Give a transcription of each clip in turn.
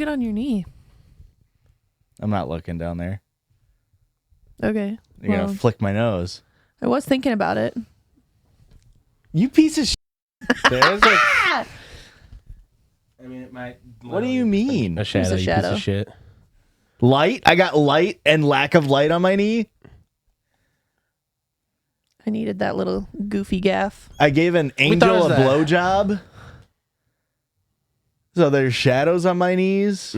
get on your knee? I'm not looking down there. Okay. You're going to flick my nose. I was thinking about it. You piece of shit. There's like... I mean, it might... What do you mean? A shadow, you piece of shit. Light? I got light and lack of light on my knee? I needed that little goofy gaff. I gave an angel a blowjob. So there's shadows on my knees.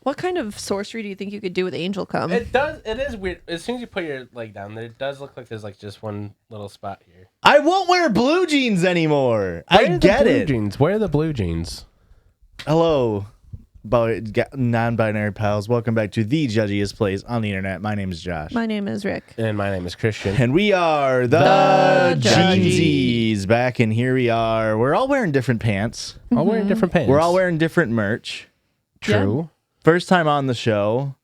What kind of sorcery do you think you could do with angel cum? It is weird. As soon as you put your leg down there, it does look like there's like just one little spot here. I won't wear blue jeans anymore. I get it. Jeans? Where are the blue jeans? Hello, non-binary pals. Welcome back to the Judgies place on the internet. My name is Josh. My name is Rick. And my name is Christian. And we are the Judgies. Back, and here we are. We're all wearing different pants. All wearing different pants. We're all wearing different merch. True. Yeah. First time on the show.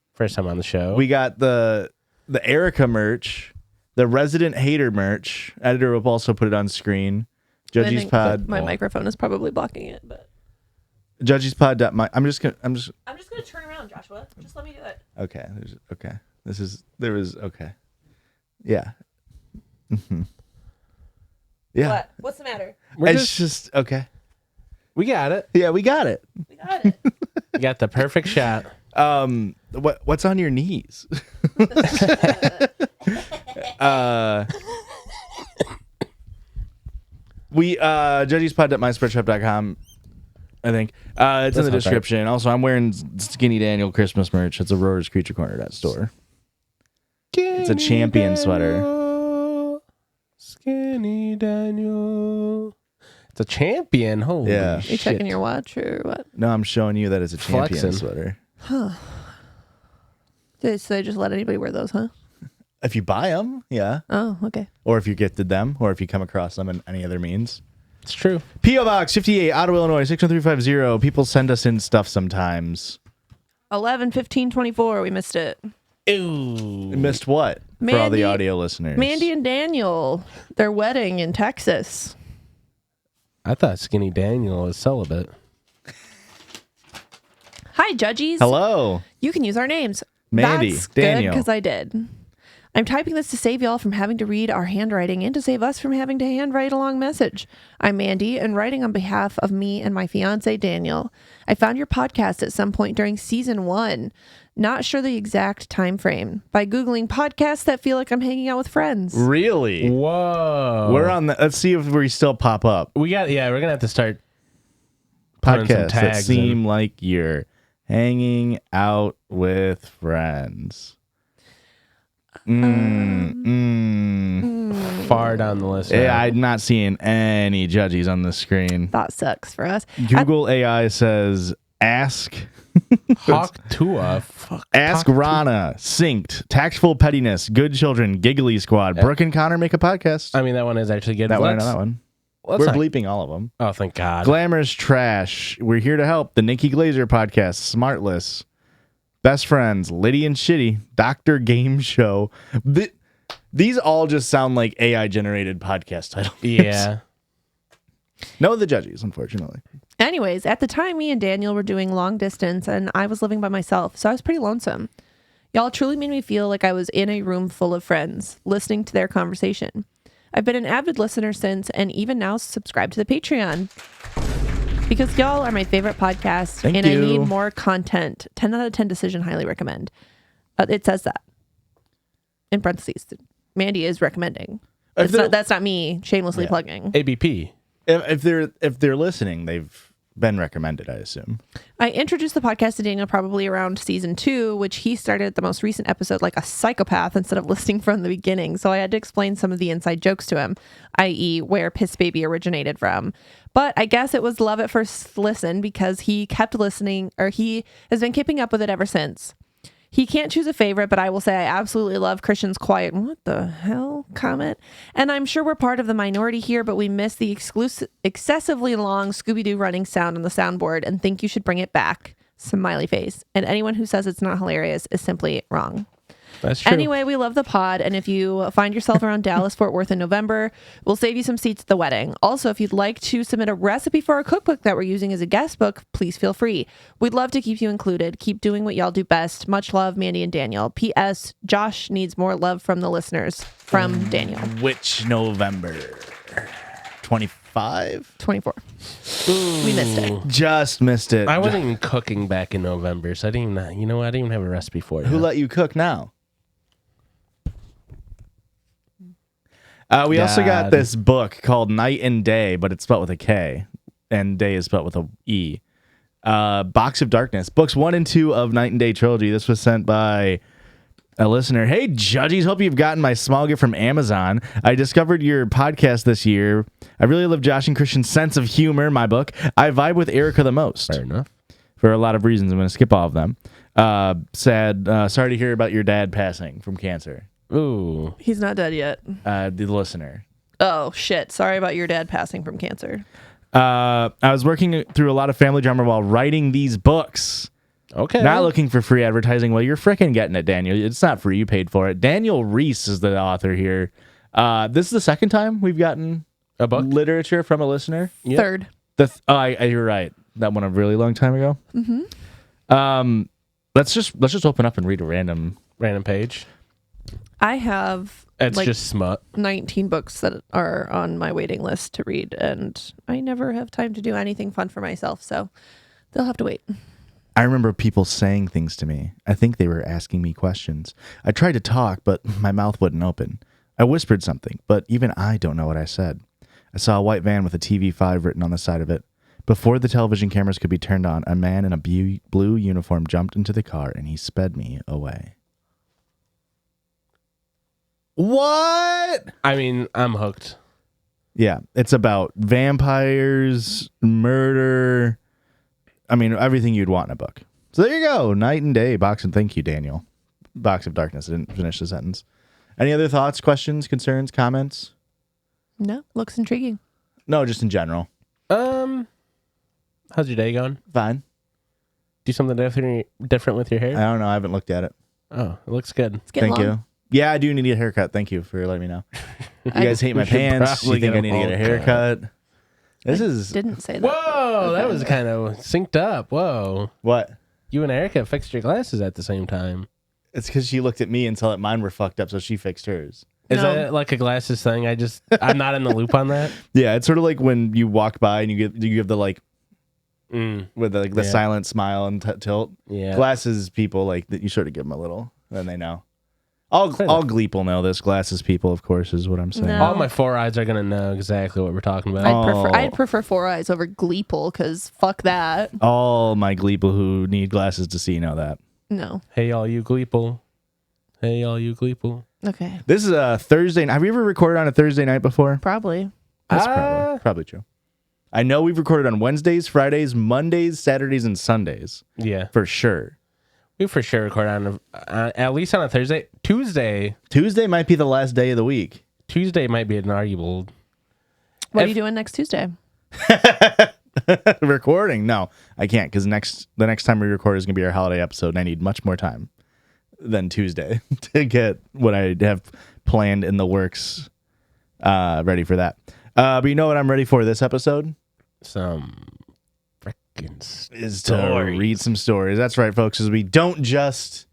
We got the Erica merch, the Resident Hater merch. Editor will also put it on screen. Judgies Pod. My microphone is probably blocking it, but Judgies Pod. I'm just gonna turn around, Joshua. Just let me do it. Okay. Okay. Yeah. Mm-hmm. Yeah. What? What's the matter? It's just okay. We got it. Yeah, we got it. We got it. You got the perfect shot. What's on your knees? Judgiespod.myspreadshop.com. I think it's in the description. Right. Also, I'm wearing Skinny Daniel Christmas merch. It's a Roar's Creature Corner store. It's a champion sweater. Skinny Daniel. It's a champion. Holy yeah. shit. Are you checking your watch or what? No, I'm showing you that it's a champion sweater. Huh. So they just let anybody wear those, huh? If you buy them, yeah. Oh, okay. Or if you gifted them, or if you come across them in any other means. It's true. P.O. Box 58, Ottawa, Illinois, 61350. People send us in stuff sometimes. 11/15/24. We missed it. Ooh. Missed what? For all the audio listeners. Mandy and Daniel, their wedding in Texas. I thought Skinny Daniel was celibate. Hi, Judgies. Hello. You can use our names. Mandy, That's Daniel. Because I did. I'm typing this to save y'all from having to read our handwriting and to save us from having to handwrite a long message. I'm Mandy and writing on behalf of me and my fiance, Daniel. I found your podcast at some point during season 1. Not sure the exact time frame. By Googling podcasts that feel like I'm hanging out with friends. Really? Whoa. We're on the. Let's see if we still pop up. We're gonna have to start podcasts that seem like you're hanging out with friends. Far down the list. Yeah, I'm not seeing any Judgies on the screen. That sucks for us. Google AI says ask. Hawk Tua. Ask Rana. Synced. Tactful Pettiness. Good Children. Giggly Squad. Yeah. Brooke and Connor make a podcast. I mean, that one is actually good. That one. We're bleeping all of them. Oh, thank God. Glamorous Trash. We're here to help. The Nikki Glazer podcast. Smartless. Best Friends. Liddy and Shitty. Dr. Game Show. These all just sound like AI generated podcast titles. Yeah. No, the Judgies, unfortunately. Anyways, at the time, me and Daniel were doing long distance and I was living by myself, so I was pretty lonesome. Y'all truly made me feel like I was in a room full of friends, listening to their conversation. I've been an avid listener since, and even now subscribe to the Patreon. Because y'all are my favorite podcast, Thank and you. I need more content. 10 out of 10 decision, highly recommend. It says that. In parentheses, Mandy is recommending. That's not me shamelessly plugging. ABP. If they're listening, they've been recommended, I assume. I introduced the podcast to Daniel probably around season 2, which he started the most recent episode like a psychopath instead of listening from the beginning. So I had to explain some of the inside jokes to him, i.e. where Piss Baby originated from. But I guess it was love at first listen because he kept listening, or he has been keeping up with it ever since. He can't choose a favorite, but I will say I absolutely love Christian's quiet, what the hell, comment. And I'm sure we're part of the minority here, but we miss the excessively long Scooby-Doo running sound on the soundboard and think you should bring it back. Smiley face. And anyone who says it's not hilarious is simply wrong. That's true. Anyway, we love the pod, and if you find yourself around Dallas, Fort Worth in November, we'll save you some seats at the wedding. Also, if you'd like to submit a recipe for our cookbook that we're using as a guest book, please feel free. We'd love to keep you included. Keep doing what y'all do best. Much love, Mandy and Daniel. P.S. Josh needs more love from the listeners. From Daniel. Which November? 25? 24. We missed it. Just missed it. I wasn't even cooking back in November, so I didn't even, you know what? I didn't even have a recipe for it. Who let you cook now? We also got this book called Night and Day, but it's spelled with a K, and day is spelled with a E. Box of Darkness, books 1 and 2 of Night and Day trilogy. This was sent by a listener. Hey, Judgies, hope you've gotten my small gift from Amazon. I discovered your podcast this year. I really love Josh and Christian's sense of humor, my book. I vibe with Erica the most. Fair enough. For a lot of reasons. I'm going to skip all of them. Sorry to hear about your dad passing from cancer. Ooh. He's not dead yet. The listener. Oh, shit. Sorry about your dad passing from cancer. I was working through a lot of family drama while writing these books. Okay. Not looking for free advertising. Well, you're freaking getting it, Daniel. It's not free. You paid for it. Daniel Reese is the author here. This is the second time we've gotten a book literature from a listener. Yep. Third. You're right. That one a really long time ago. Mm-hmm. Let's just open up and read a random page. I have It's just smut. 19 books that are on my waiting list to read, and I never have time to do anything fun for myself, so they'll have to wait. I remember people saying things to me. I think they were asking me questions. I tried to talk, but my mouth wouldn't open. I whispered something, but even I don't know what I said. I saw a white van with a TV5 written on the side of it. Before the television cameras could be turned on, a man in a blue uniform jumped into the car, and he sped me away. What? I mean, I'm hooked. Yeah, it's about vampires, murder. I mean, everything you'd want in a book. So there you go. Night and Day. Thank you, Daniel. Box of Darkness. I didn't finish the sentence. Any other thoughts, questions, concerns, comments? No, looks intriguing. No, just in general. How's your day going? Fine. Do something different with your hair? I don't know. I haven't looked at it. Oh, it looks good. It's getting Thank long. you. Yeah, I do need a haircut. Thank you for letting me know. You guys hate my should pants. You probably think I get need to get a a haircut? This is... Didn't say that. Whoa, that was kind of synced up. Whoa. What? You and Erica fixed your glasses at the same time. It's because she looked at me and saw that mine were fucked up, so she fixed hers. Is No. that like a glasses thing? I'm not in the loop on that. Yeah, it's sort of like when you walk by and you give the like with the Yeah. silent smile and tilt. Yeah. Glasses people like that. You sort of give them a little, then they know. All Gleep will know this. Glasses people, of course, is what I'm saying. No. All my four eyes are going to know exactly what we're talking about. I'd prefer Four Eyes over Gleeple, because fuck that. All my Gleeple who need glasses to see know that. No. Hey, all you Gleeple. Hey, all you Gleeple. Okay. This is a Thursday night. Have we ever recorded on a Thursday night before? Probably. That's probably true. I know we've recorded on Wednesdays, Fridays, Mondays, Saturdays, and Sundays. Yeah. For sure. We for sure record on at least on a Thursday. Tuesday might be the last day of the week. Tuesday might be an arguable. What are you doing next Tuesday? Recording? No, I can't, because the next time we record is going to be our holiday episode, and I need much more time than Tuesday to get what I have planned in the works ready for that. But you know what I'm ready for this episode? Some freaking Is to read some stories. That's right, folks, is we don't just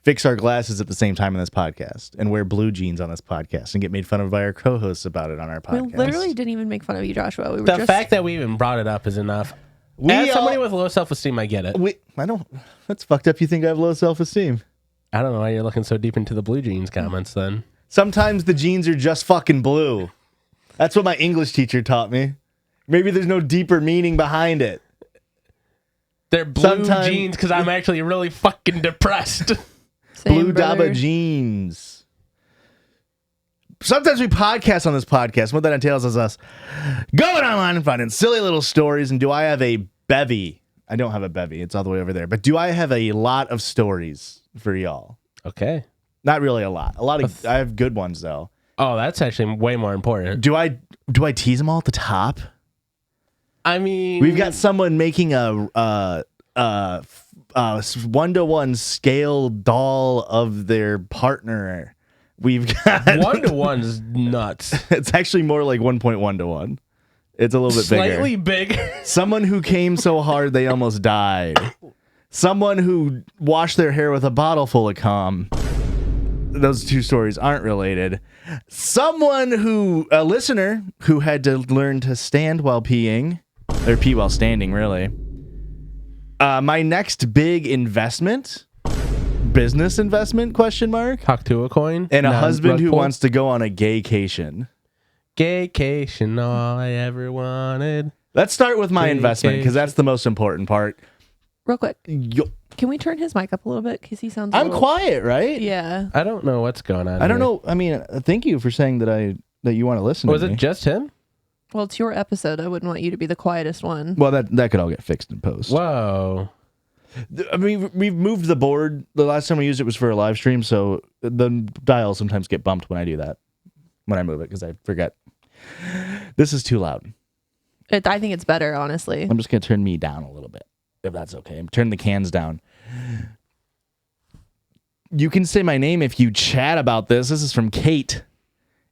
fix our glasses at the same time in this podcast and wear blue jeans on this podcast and get made fun of by our co-hosts about it on our podcast. We literally didn't even make fun of you, Joshua. We were The fact that we even brought it up is enough. As somebody with low self-esteem, I get it. That's fucked up. You think I have low self-esteem? I don't know why you're looking so deep into the blue jeans comments then. Sometimes the jeans are just fucking blue. That's what my English teacher taught me. Maybe there's no deeper meaning behind it. They're blue jeans because I'm actually really fucking depressed. Blue Daba jeans. Sometimes we podcast on this podcast. What that entails is us going online and finding silly little stories. And do I have a bevy? I don't have a bevy. It's all the way over there. But do I have a lot of stories for y'all? Okay. Not really a lot. I have good ones though. Oh, that's actually way more important. Do I tease them all at the top? I mean, We've got someone making a 1-to-1 scale doll of their partner. We've got 1-to-1 is nuts. It's actually more like 1.1 to 1. It's a little bit Slightly bigger. bigger. Someone who came so hard they almost died. Someone who washed their hair with a bottle full of cum. Those two stories aren't related. A listener who had to learn to stand while peeing, or pee while standing, really. My next big business investment, question mark? Talk to a coin. And a husband who pull. wants to go on a gaycation. Gaycation, all I ever wanted. Let's start with my investment, because that's the most important part. Real quick. Can we turn his mic up a little bit? Because he sounds I'm quiet, right? Yeah. I don't know what's going on. I don't know. I mean, thank you for saying that you want to listen Was to me. it just him? Well, it's your episode. I wouldn't want you to be the quietest one. Well, that could all get fixed in post. Whoa. I mean, we've moved the board. The last time we used it was for a live stream, so the dials sometimes get bumped when I do that. When I move it, because I forget. This is too loud. I think it's better, honestly. I'm just going to turn me down a little bit, if that's okay. Turn the cans down. You can say my name if you chat about this. This is from Kate.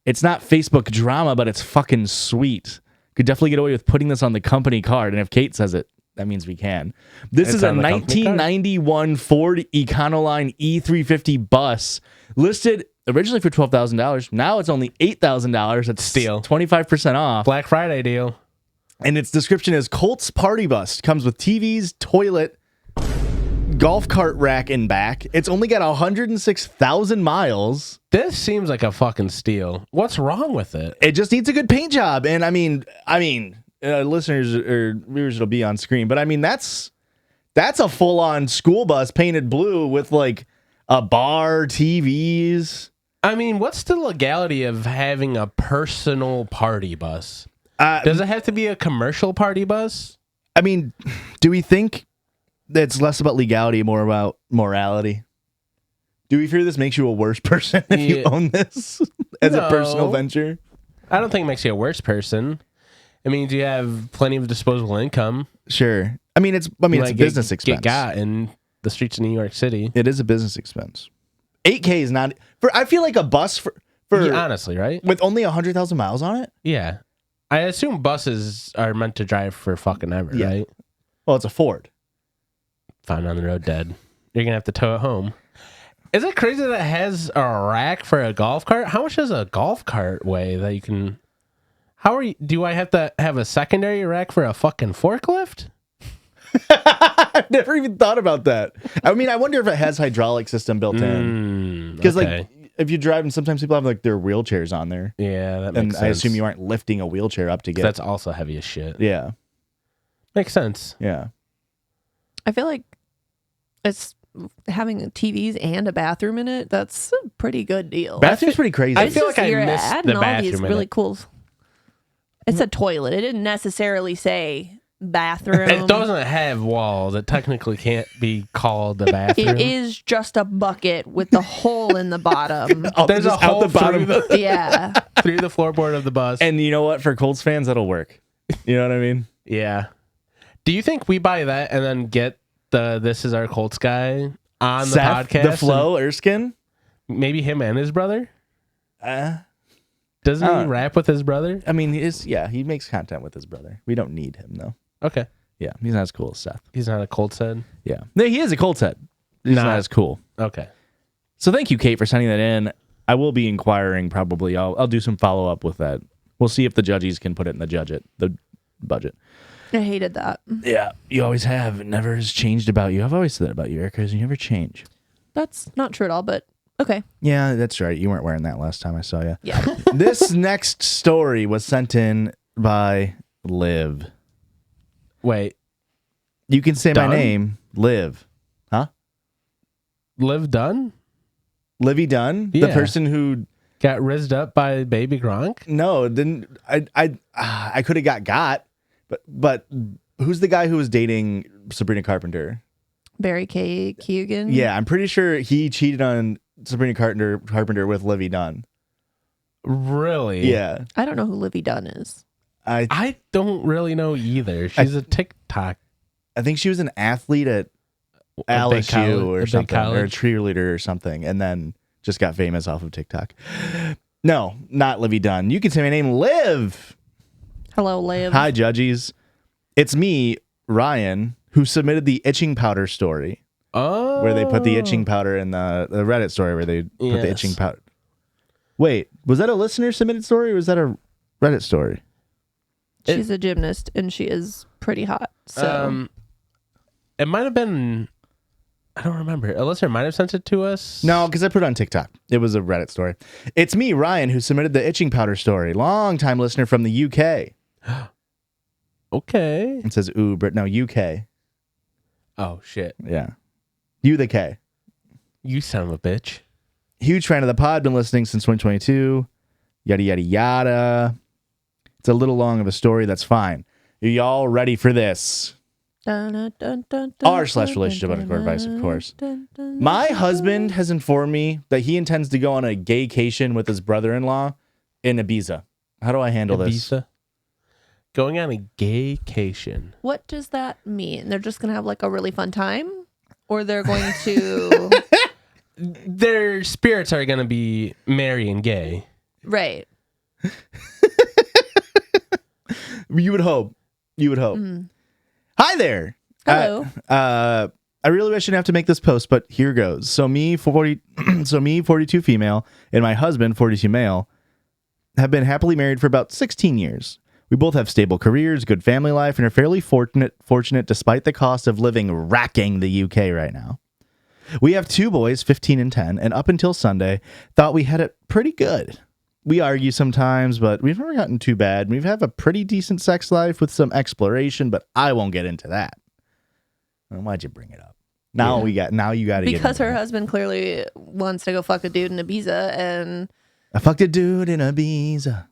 It's not Facebook drama, but it's fucking sweet. Could definitely get away with putting this on the company card. And if Kate says it, that means we can. This is a 1991 Ford Econoline E350 bus listed originally for $12,000. Now it's only $8,000. It's steal. 25% off. Black Friday deal. And its description is Colts Party Bus. Comes with TVs, toilet, golf cart rack and back. It's only got 106,000 miles. This seems like a fucking steal. What's wrong with it? It just needs a good paint job. And I mean, listeners or viewers, it'll be on screen. But I mean, that's a full-on school bus painted blue with like a bar, TVs. I mean, what's the legality of having a personal party bus? Does it have to be a commercial party bus? I mean, do we think that it's less about legality, more about morality? Do we fear this makes you a worse person if you own this as a personal venture? I don't think it makes you a worse person. It means you have plenty of disposable income. Sure. I mean, it's a business expense. Get got in the streets of New York City. It is a business expense. $8,000 is not I feel like a bus for Yeah, honestly, right? with only 100,000 miles on it. Yeah. I assume buses are meant to drive for fucking ever, right? Well, it's a Ford. Found on the road dead. You're going to have to tow it home. Is it crazy that it has a rack for a golf cart? How much does a golf cart weigh that you can... Do I have to have a secondary rack for a fucking forklift? I've never even thought about that. I mean, I wonder if it has hydraulic system built in. Because like, if you drive, and sometimes people have like their wheelchairs on there. Yeah, that makes and sense. I assume you aren't lifting a wheelchair up to get. That's also heavy as shit. Yeah. Makes sense. Yeah. I feel like it's having TVs and a bathroom in it. That's a pretty good deal. Bathroom's pretty crazy. I feel like I you're missed adding the all these bathroom in really it. cool. It's a toilet. It didn't necessarily say bathroom. It doesn't have walls. It technically can't be called the bathroom. It is just a bucket with the hole in the bottom. There's a hole out the bottom. Yeah. through the floorboard of the bus. And you know what? For Colts fans, that'll work. You know what I mean? Yeah. Do you think we buy that and then get the This Is Our Colts guy on the Seth, podcast? the Flo Erskine? Maybe him and his brother? Doesn't I he rap with his brother? I mean, he makes content with his brother. We don't need him, though. Okay. Yeah, he's not as cool as Seth. He's not a Colts head? Yeah. No, he is a Colts head. He's not as cool. Okay. So thank you, Kate, for sending that in. I will be inquiring probably. I'll do some follow-up with that. We'll see if the Judgies can put it in the budget. I hated that. Yeah, you always have. It never has changed about you. I've always said that about you, Erica, you never change. That's not true at all, but okay. Yeah, that's right. You weren't wearing that last time I saw you. Yeah. This next story was sent in by Liv. Wait. You can say Dunn? my name, Liv. Huh? Liv Dunn? Livy Dunn? Yeah. The person who... Got rizzed up by Baby Gronk? No, didn't... I could have got, but who's the guy who was dating Sabrina Carpenter? Barry K. Keoghan? Yeah, I'm pretty sure he cheated on Sabrina Carpenter with Livy Dunn. Really? Yeah. I don't know who Livy Dunn is. I don't really know either. She's a TikTok I think she was an athlete at A big LSU or big something, or a college? cheerleader or something, and then just got famous off of TikTok. No, not Livy Dunn. You can say my name, Liv. Hello, Liv. Hi, Judgies. It's me, Ryan, who submitted the itching powder story, Oh. where they put the itching powder in the Reddit story where they put the Yes. itching powder. Wait, was that a listener submitted story or was that a Reddit story? She's a gymnast and she is pretty hot. So It might have been. I don't remember. A listener might have sent it to us. No, because I put it on TikTok. It was a Reddit story. It's me, Ryan, who submitted the itching powder story. Long time listener from the UK. Okay. It says no, UK. Oh shit. Yeah. You the K. You son of a bitch. Huge fan of the pod, been listening since 2022. Yada, yada, yada. It's a little long of a story. That's fine. Are y'all ready for this? R/relationship underscore advice, of course. My husband has informed me that he intends to go on a gaycation with his brother-in-law in Ibiza. How do I handle this? Ibiza. Going on a gaycation. What does that mean? They're just going to have like a really fun time? Or they're going to... Their spirits are going to be merry and gay. Right. You would hope. You would hope. Hi there. Hello. I really wish I didn't have to make this post, but here goes. So me, 42 female, and my husband, 42 male, have been happily married for about 16 years. We both have stable careers, good family life, and are fairly fortunate despite the cost of living racking the UK right now. We have 2 boys, 15 and 10, and up until Sunday, thought we had it pretty good. We argue sometimes, but we've never gotten too bad. We have a pretty decent sex life with some exploration, but I won't get into that. Well, why'd you bring it up? Now you got to get Because into her it. husband clearly wants to go fuck a dude in Ibiza and... I fucked a dude in Ibiza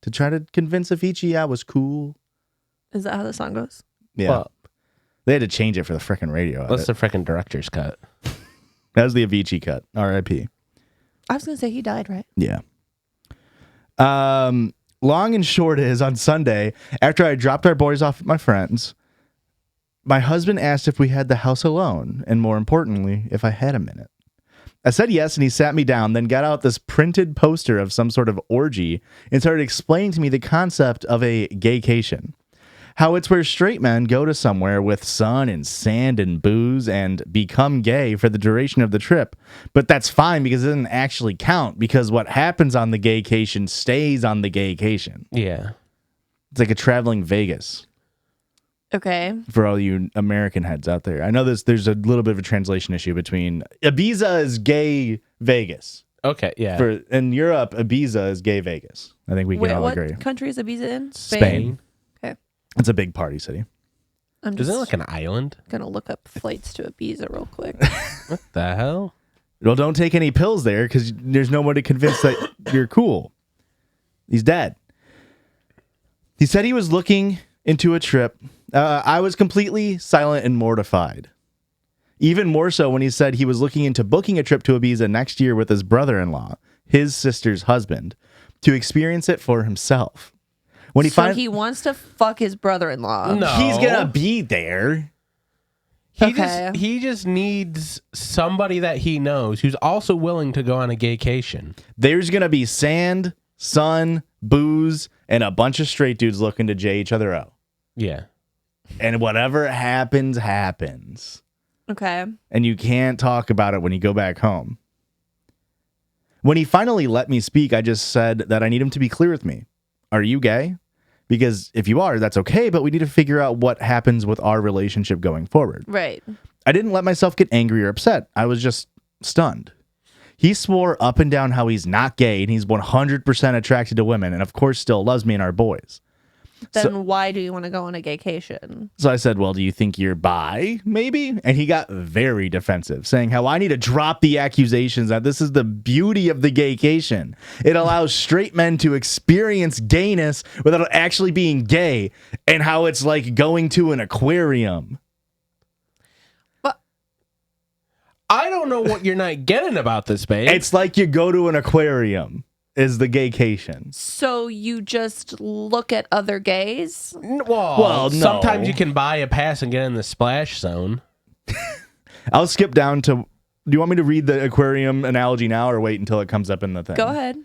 to try to convince Avicii I was cool. Is that how the song goes? Yeah. Well, They had to change it for the freaking radio. that's the freaking director's cut. That was the Avicii cut. R.I.P. I was going to say he died, right? Yeah. Long and short is on Sunday, after I dropped our boys off at my friend's, my husband asked if we had the house alone, and more importantly, if I had a minute. I said yes, and he sat me down, then got out this printed poster of some sort of orgy and started explaining to me the concept of a gaycation. How it's where straight men go to somewhere with sun and sand and booze and become gay for the duration of the trip. But that's fine because it doesn't actually count, because what happens on the gaycation stays on the gaycation. Yeah. It's like a traveling Vegas Okay. for all you American heads out there. I know there's a little bit of a translation issue between Ibiza is gay Vegas. Okay. Yeah. For in Europe, Ibiza is gay Vegas. I think we can Wait, all what agree. country is Ibiza in? Spain. Okay. It's a big party city. I'm Isn't it just like an island? going to look up flights to Ibiza real quick. What the hell? Well, don't take any pills there because there's no one to convince that you're cool. He's dead. He said he was looking into a trip. I was completely silent and mortified. Even more so when he said he was looking into booking a trip to Ibiza next year with his brother-in-law, his sister's husband, to experience it for himself. When He wants to fuck his brother-in-law. No. he's gonna be there. Okay. He just needs somebody that he knows who's also willing to go on a gaycation. There's gonna be sand, sun, booze, and a bunch of straight dudes looking to J each other out. Yeah. And whatever happens, happens. Okay. And you can't talk about it when you go back home. When he finally let me speak, I just said that I need him to be clear with me. Are you gay? Because if you are, that's okay, but we need to figure out what happens with our relationship going forward. Right. I didn't let myself get angry or upset. I was just stunned. He swore up and down how he's not gay and he's 100% attracted to women and of course still loves me and our boys. Then why do you want to go on a gaycation? So I said, well, do you think you're bi, maybe? And he got very defensive, saying how I need to drop the accusations that this is the beauty of the gaycation. It allows straight men to experience gayness without actually being gay, and how it's like going to an aquarium. I don't know what you're not getting about this, babe. It's like you go to an aquarium. is the gaycation. So you just look at other gays? Well, no. sometimes you can buy a pass and get in the splash zone. I'll skip down to. Do you want me to read the aquarium analogy now, or wait until it comes up in the thing? Go ahead.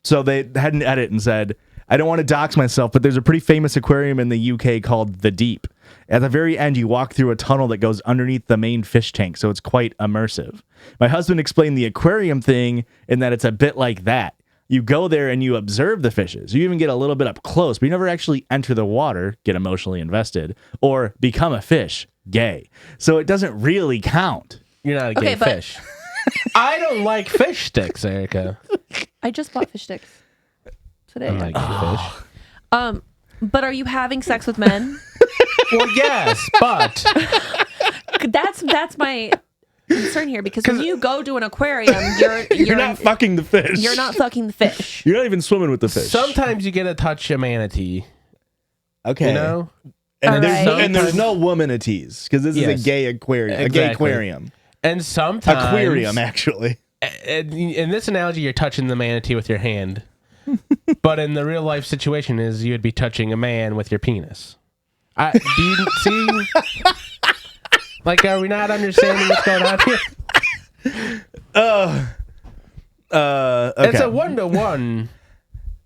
So they had an edit and said, I don't want to dox myself, but there's a pretty famous aquarium in the UK called The Deep. At the very end, you walk through a tunnel that goes underneath the main fish tank, so it's quite immersive. My husband explained the aquarium thing in that it's a bit like that. You go there and you observe the fishes. You even get a little bit up close, but you never actually enter the water, get emotionally invested, or become a fish, gay. So it doesn't really count. You're not a gay fish. I don't like fish sticks, Erica. I just bought fish sticks today. I'm not a gay fish. But are you having sex with men? Well, yes, but That's my concern here, because when you go to an aquarium, You're not fucking the fish. You're not fucking the fish. You're not even swimming with the fish. sometimes you get to touch a manatee. Okay. You know? And, Alright. there's no womanities, because this is Yes. a gay aquarium. A Exactly. gay aquarium. And sometimes... Aquarium, actually. In this analogy, you're touching the manatee with your hand. But in the real life situation is you would be touching a man with your penis. Do you see? Like, are we not understanding what's going on here? Okay. It's a 1-to-1.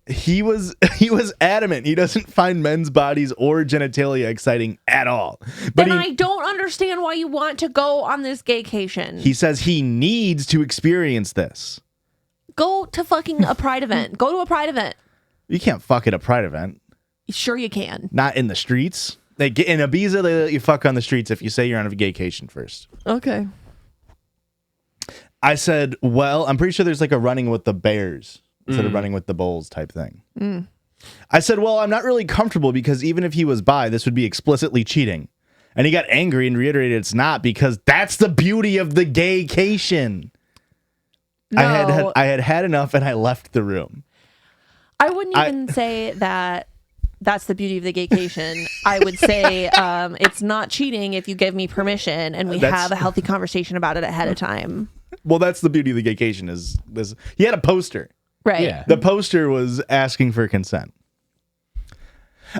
He was adamant he doesn't find men's bodies or genitalia exciting at all. But Then I don't understand why you want to go on this gaycation. he says he needs to experience this. Go to fucking a pride event. Go to a pride event. You can't fuck at a pride event. Sure you can. Not in the streets. In Ibiza, they let you fuck on the streets if you say you're on a gaycation first. Okay. I said, well, I'm pretty sure there's like a running with the bears instead of running with the bulls type thing. I said, well, I'm not really comfortable because even if he was bi, this would be explicitly cheating. And he got angry and reiterated it's not, because that's the beauty of the gaycation. No, I had enough and I left the room. I wouldn't even say that that's the beauty of the gaycation. I would say it's not cheating if you give me permission and we have a healthy conversation about it ahead of time. Well, that's the beauty of the gaycation is this. He had a poster. Right. Yeah. The poster was asking for consent.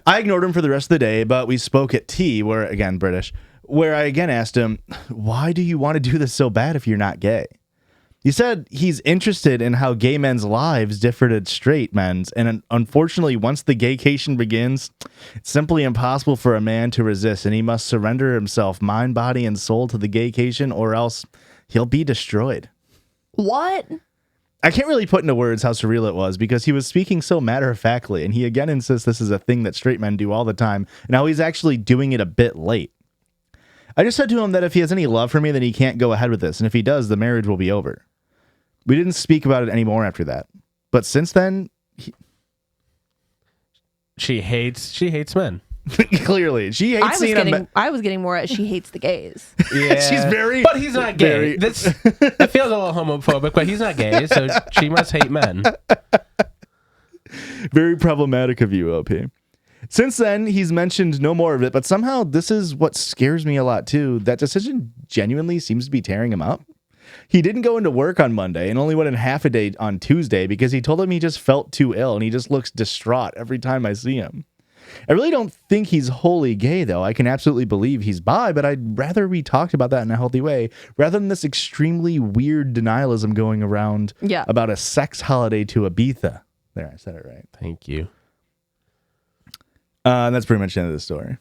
I ignored him for the rest of the day, but we spoke at tea, where, again, British, where I again asked him, why do you want to do this so bad if you're not gay? He said he's interested in how gay men's lives differ to straight men's, and unfortunately, once the gaycation begins, it's simply impossible for a man to resist, and he must surrender himself, mind, body, and soul to the gaycation, or else he'll be destroyed. What? I can't really put into words how surreal it was, because he was speaking so matter-of-factly, and he again insists this is a thing that straight men do all the time, and now he's actually doing it a bit late. I just said to him that if he has any love for me, then he can't go ahead with this, and if he does, the marriage will be over. We didn't speak about it anymore after that. But since then, She hates men. clearly, she hates seeing a I was getting more at she hates the gays. Yeah. She's very... But he's not gay. very- It feels a little homophobic, but he's not gay, so she must hate men. Very problematic of you, OP. Since then, he's mentioned no more of it, but somehow this is what scares me a lot too. That decision genuinely seems to be tearing him up. He didn't go into work on Monday and only went in half a day on Tuesday because he told him he just felt too ill, and he just looks distraught every time I see him. I really don't think he's wholly gay, though. I can absolutely believe he's bi, but I'd rather we talked about that in a healthy way rather than this extremely weird denialism going around about a sex holiday to Ibiza. There, I said it right. Thank you. That's pretty much the end of the story.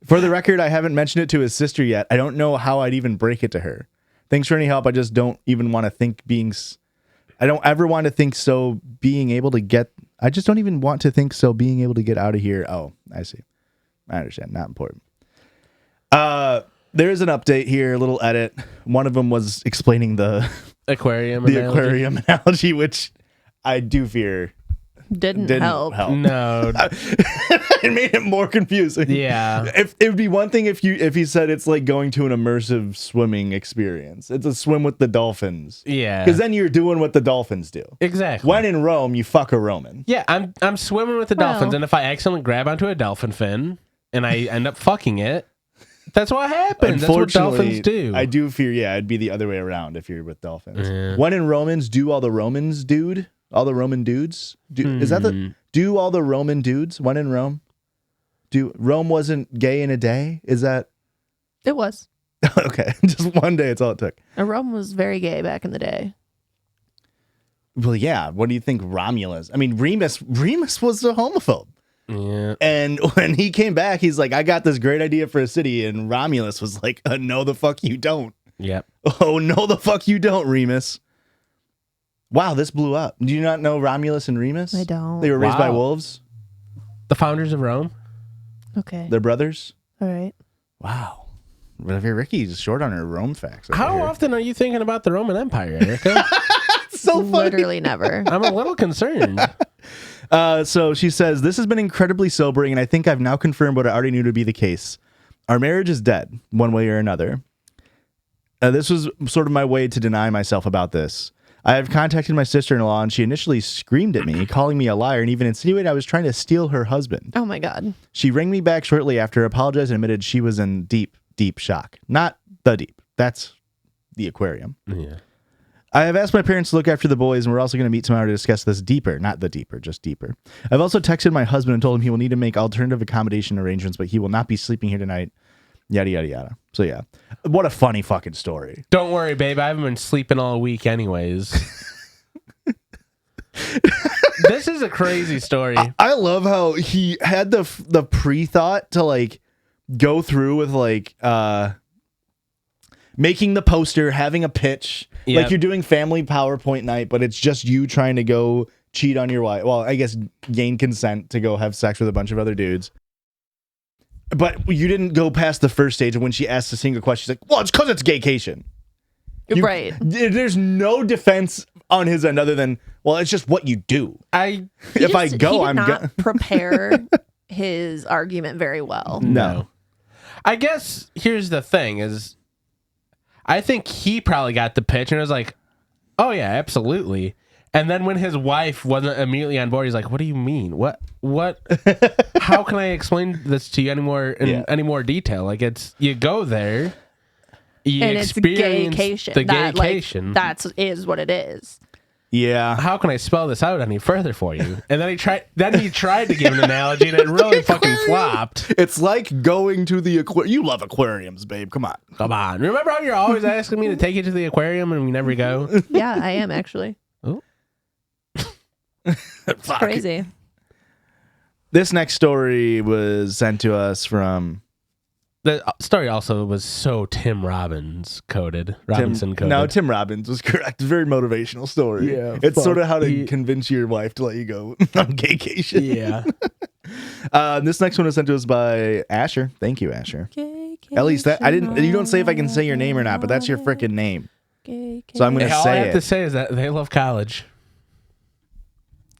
For the record, I haven't mentioned it to his sister yet. I don't know how I'd even break it to her. Thanks for any help. I just don't even want to think I don't ever want to think so being able to get... I just don't even want to think so being able to get out of here. Oh, I see. I understand. Not important. There's an update here, a little edit. One of them was explaining the Aquarium aquarium analogy, which I do fear Didn't help. No. It made it more confusing. Yeah. If it would be one thing if he said it's like going to an immersive swimming experience. It's a swim with the dolphins. Yeah. Because then you're doing what the dolphins do. Exactly. When in Rome, you fuck a Roman. Yeah, I'm swimming with the dolphins, and if I accidentally grab onto a dolphin fin and I end up fucking it, That's what happens. That's what dolphins Unfortunately, do. I do fear, it'd be the other way around if you're with dolphins. Yeah. When in Romans, do all the Romans, dude? All the Roman dudes? Is that do all the Roman dudes? When in Rome? Rome wasn't gay in a day? Is that? It was. Okay, just one day, it's all it took. Rome was very gay back in the day. Well, yeah. What do you think Romulus? I mean, Remus was a homophobe. Yeah. And when he came back, he's like, I got this great idea for a city. And Romulus was like, no, the fuck you don't. Yep. Oh, no, the fuck you don't, Remus. Wow, this blew up. Do you not know Romulus and Remus? I don't. They were raised by Wow. wolves. The founders of Rome. Okay. They're brothers. All right. Wow. Ricky's short on her Rome facts. over How here. often are you thinking about the Roman Empire, Erica? So funny. Literally never. I'm a little concerned. So she says, this has been incredibly sobering, and I think I've now confirmed what I already knew to be the case. Our marriage is dead, one way or another. This was sort of my way to deny myself about this. I have contacted my sister-in-law, and she initially screamed at me, calling me a liar, and even insinuated I was trying to steal her husband. Oh my God. She rang me back shortly after, apologized, and admitted she was in deep, deep shock. Not the deep. That's the aquarium. Yeah. I have asked my parents to look after the boys, and we're also going to meet tomorrow to discuss this deeper. Not the deeper, just deeper. I've also texted my husband and told him he will need to make alternative accommodation arrangements, but he will not be sleeping here tonight. Yada, yada, yada. So, yeah. What a funny fucking story. Don't worry, babe. I haven't been sleeping all week anyways. This is a crazy story. I love how he had the pre-thought to, like, go through with, like, making the poster, having a pitch. Yep. Like you're doing family PowerPoint night, but it's just you trying to go cheat on your wife. Well, I guess gain consent to go have sex with a bunch of other dudes. But you didn't go past the first stage, and when she asks a single question, she's like, well, it's because it's gaycation. Right. There's no defense on his end other than, well, it's just what you do. I If I go, he did I'm not prepare his argument very well. No. I guess here's the thing is I think he probably got the pitch and was like, oh yeah, absolutely. And then when his wife wasn't immediately on board, he's like, what do you mean? What how can I explain this to you any more detail? Like it's you go there, you And it's experience gaycation. the That, gaycation. That is what it is. Yeah. How can I spell this out any further for you? And then he tried to give an analogy and it really fucking flopped. It's like going to the aquarium. You love aquariums, babe. Come on. Come on. Remember how you're always asking me to take you to the aquarium and we never go? Yeah, I am actually. Oh. It's crazy. This next story was sent to us from The story also was so Tim Robinson coded. No, Tim Robbins was correct. Very motivational story. Yeah, It's fuck. sort of how to convince your wife to let you go on gaycation. Yeah. This next one was sent to us by Asher. Thank you, Asher. Gaycation. At least that I didn't. You don't say if I can say your name or not, but that's your freaking name. So I'm gonna All I say have to it. say is that they love college.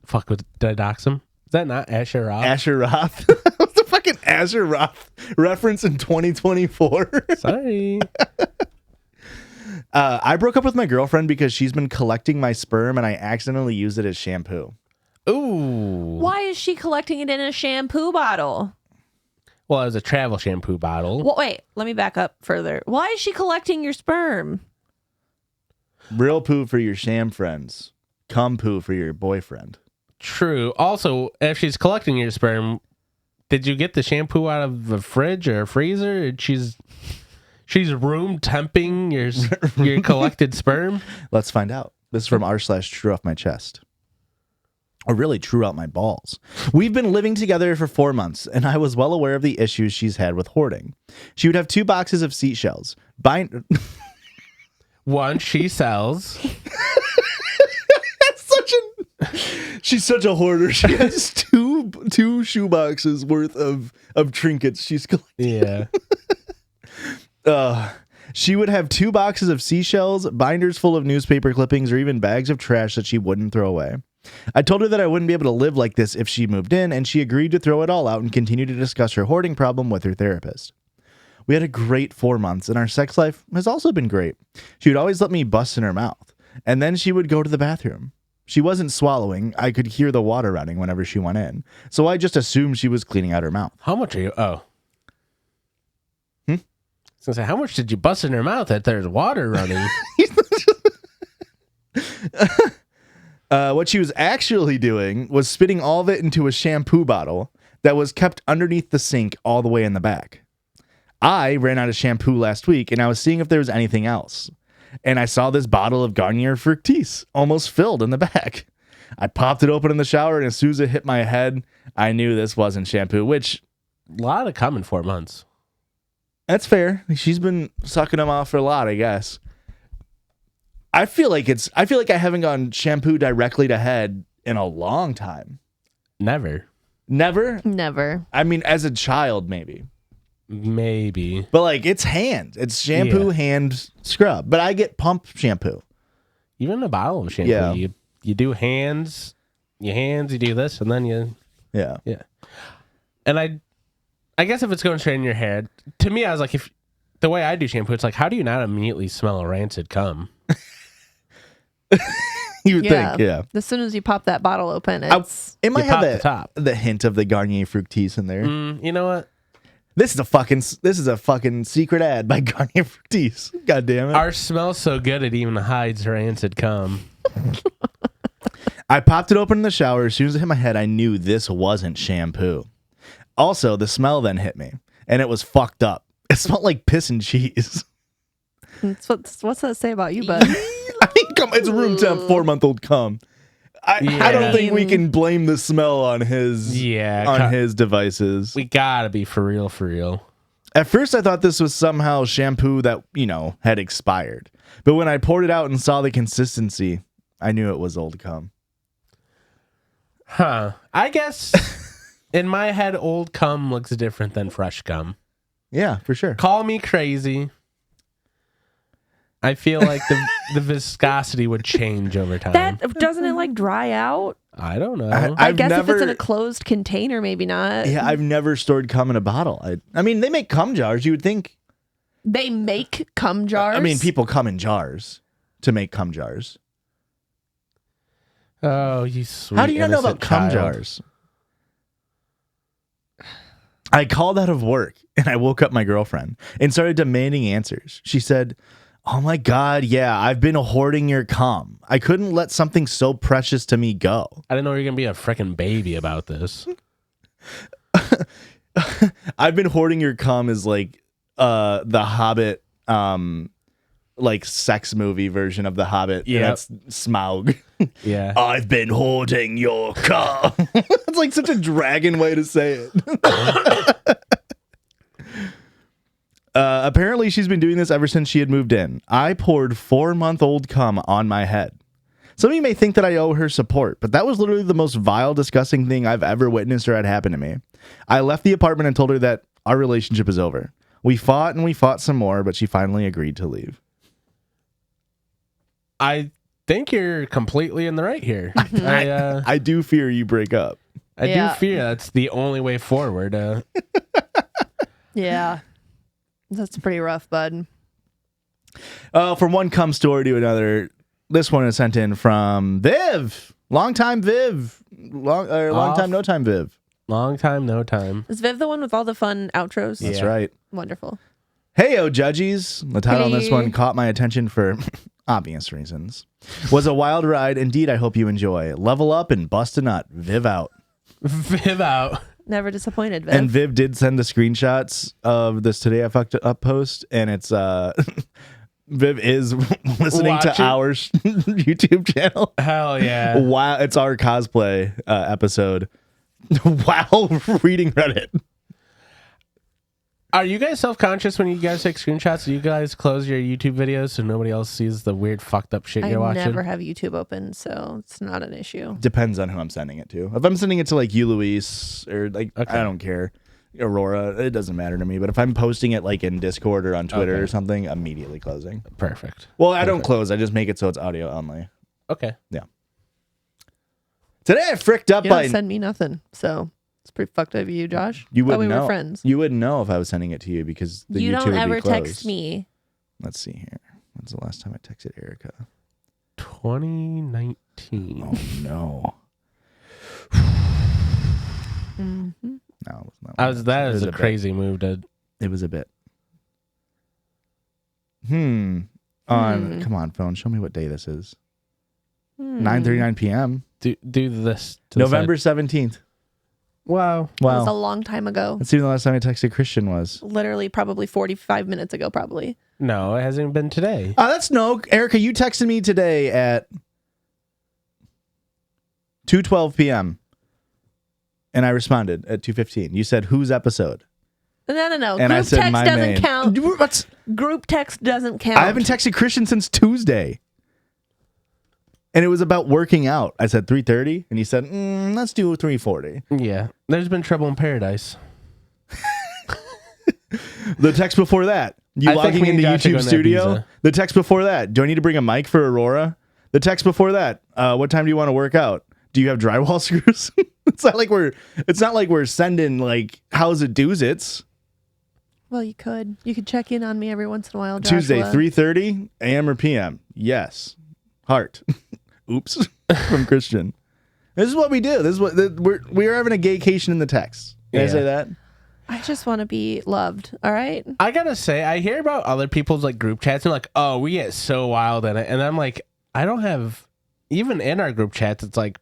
Fuck, did I dox him? Is that not Asher Roth? Asher Roth. What's the fucking Asher Roth reference in 2024? Sorry. I broke up with my girlfriend because she's been collecting my sperm and I accidentally used it as shampoo. Ooh. Why is she collecting it in a shampoo bottle? Well, it was a travel shampoo bottle. Well, wait, let me back up further. Why is she collecting your sperm? Real poo for your sham friends. Cum poo for your boyfriend. True. Also, if she's collecting your sperm, did you get the shampoo out of the fridge or freezer? She's room temping your collected sperm. Let's find out. This is from r/true off my chest. Or really true out my balls. We've been living together for 4 months, and I was well aware of the issues she's had with hoarding. She would have 2 boxes of seashells. One she sells. She's such a hoarder. She has two shoe boxes worth of trinkets she's collecting. Yeah. She would have 2 boxes of seashells, binders full of newspaper clippings, or even bags of trash that she wouldn't throw away. I told her that I wouldn't be able to live like this if she moved in, and she agreed to throw it all out and continue to discuss her hoarding problem with her therapist. We had a great 4 months, and our sex life has also been great. She would always let me bust in her mouth, and then she would go to the bathroom. She wasn't swallowing. I could hear the water running whenever she went in, so I just assumed she was cleaning out her mouth. How much are you? Oh. gonna say, how much did you bust in her mouth that there's water running? What she was actually doing was spitting all of it into a shampoo bottle that was kept underneath the sink all the way in the back. I ran out of shampoo last week, and I was seeing if there was anything else. And I saw this bottle of Garnier Fructis almost filled in the back. I popped it open in the shower, and as soon as it hit my head, I knew this wasn't shampoo, which... A lot of cum in 4 months. That's fair. She's been sucking them off for a lot, I guess. I feel like I haven't gone shampoo directly to head in a long time. Never. Never. I mean, as a child, maybe. But like, it's shampoo, hand scrub. But I get pump shampoo. Even a bottle of shampoo. Yeah. You do hands, you do this, and then you... Yeah. And I guess if it's going straight in your head, to me, I was like, if the way I do shampoo, it's like, how do you not immediately smell a rancid cum? You would think, yeah. As soon as you pop that bottle open, it might pop the have top. the hint of the Garnier Fructis in there. You know what? This is a fucking secret ad by Garnier Fructis. God damn it. Our smell's so good it even hides rancid cum. I popped it open in the shower. As soon as it hit my head, I knew this wasn't shampoo. Also, the smell then hit me, and it was fucked up. It smelled like piss and cheese. What's that say about you, bud? I think it's room temp 4-month-old cum. I don't think we can blame the smell on his his devices. We gotta be for real. At first, I thought this was somehow shampoo that, had expired. But when I poured it out and saw the consistency, I knew it was old cum. Huh. I guess in my head, old cum looks different than fresh cum. Yeah, for sure. Call me crazy. I feel like the viscosity would change over time. Doesn't it like dry out? I don't know. I guess if it's in a closed container, maybe not. Yeah, I've never stored cum in a bottle. I mean, they make cum jars. You would think. They make cum jars? I mean, people come in jars to make cum jars. Oh, you sweet. How do you not know about cum jars? I called out of work and I woke up my girlfriend and started demanding answers. She said, "Oh my God, yeah, I've been hoarding your cum. I couldn't let something so precious to me go." I didn't know you were going to be a freaking baby about this. I've been hoarding your cum is like the Hobbit like sex movie version of the Hobbit. Yeah, that's Smaug. Yeah. I've been hoarding your cum. It's like such a dragon way to say it. Apparently she's been doing this ever since she had moved in. I poured 4-month-old cum on my head. Some of you may think that I owe her support, but that was literally the most vile, disgusting thing I've ever witnessed or had happen to me. I left the apartment and told her that our relationship is over. We fought and we fought some more, but she finally agreed to leave. I think you're completely in the right here. I do fear you break up. I do fear that's the only way forward. Yeah. That's pretty rough, bud. From one cum story to another, this one is sent in from Viv. Long time Viv. Long time, no time Viv. Long time, no time. Is Viv the one with all the fun outros? That's right. Wonderful. Hey, Judgies. The title on this one caught my attention for obvious reasons. Was a wild ride. Indeed, I hope you enjoy. Level up and bust a nut. Viv out. Viv out. Never disappointed, Viv. And Viv did send the screenshots of this Today I Fucked Up post, and it's Viv is listening to our YouTube channel. Hell yeah. Wow, it's our cosplay episode while reading Reddit. Are you guys self-conscious when you guys take screenshots? Do you guys close your YouTube videos so nobody else sees the weird fucked up shit you're watching? I never have YouTube open, so it's not an issue. Depends on who I'm sending it to. If I'm sending it to like you, Luis, or like I don't care, Aurora, it doesn't matter to me. But if I'm posting it like in Discord or on Twitter or something, immediately closing. Perfect. Well, I don't close. I just make it so it's audio only. Okay. Yeah. Today I fricked up You by... don't send me nothing, so... It's pretty fucked up of you, Josh. You wouldn't know. We were friends. You wouldn't know if I was sending it to you because the you YouTube don't would ever be closed. text me. Let's see here. When's the last time I texted Erica? 2019. Oh no. Mm-hmm. No, it was not. That was a crazy move, dude. It was a bit. Come on, phone. Show me what day this is. 9:39 p.m. Do this. To November 17th. Wow. That was a long time ago. Let's see when the last time I texted Christian was. Literally, probably 45 minutes ago, probably. No, it hasn't even been today. That's no. Erica, you texted me today at 2:12 p.m. And I responded at 2:15. You said, whose episode? No. And Group I said text my doesn't name. count. What's, Group text doesn't count. I haven't texted Christian since Tuesday. And it was about working out. I said 3:30, and he said, let's do 3:40. Yeah. There's been trouble in paradise. The text before that, I logging think me into and Josh are YouTube going to Studio. Ibiza. The text before that, do I need to bring a mic for Aurora? The text before that, what time do you want to work out? Do you have drywall screws? It's not like we're sending like how's it do's it's. Well, you could check in on me every once in a while, Joshua. Tuesday, 3:30 a.m. or p.m. Yes. Heart. Oops. From Christian. This is what we do. This is what we're having a gaycation in the text. Can I say that? I just want to be loved. All right. I gotta say, I hear about other people's like group chats and like, oh, we get so wild in it, and I'm like, I don't have even in our group chats. It's like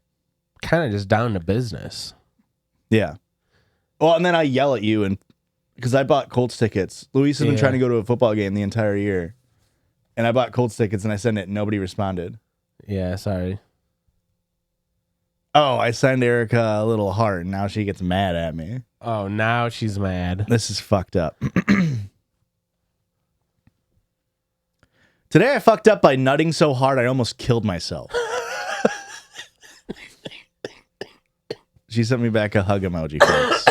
kind of just down to business. Yeah. Well, and then I yell at you, and because I bought Colts tickets. Luis has been trying to go to a football game the entire year, and I bought Colts tickets, and I sent it, and nobody responded. Yeah, sorry. Oh, I sent Erica a little heart, and now she gets mad at me. Oh, now she's mad. This is fucked up. Today I fucked up by nutting so hard I almost killed myself. She sent me back a hug emoji, folks.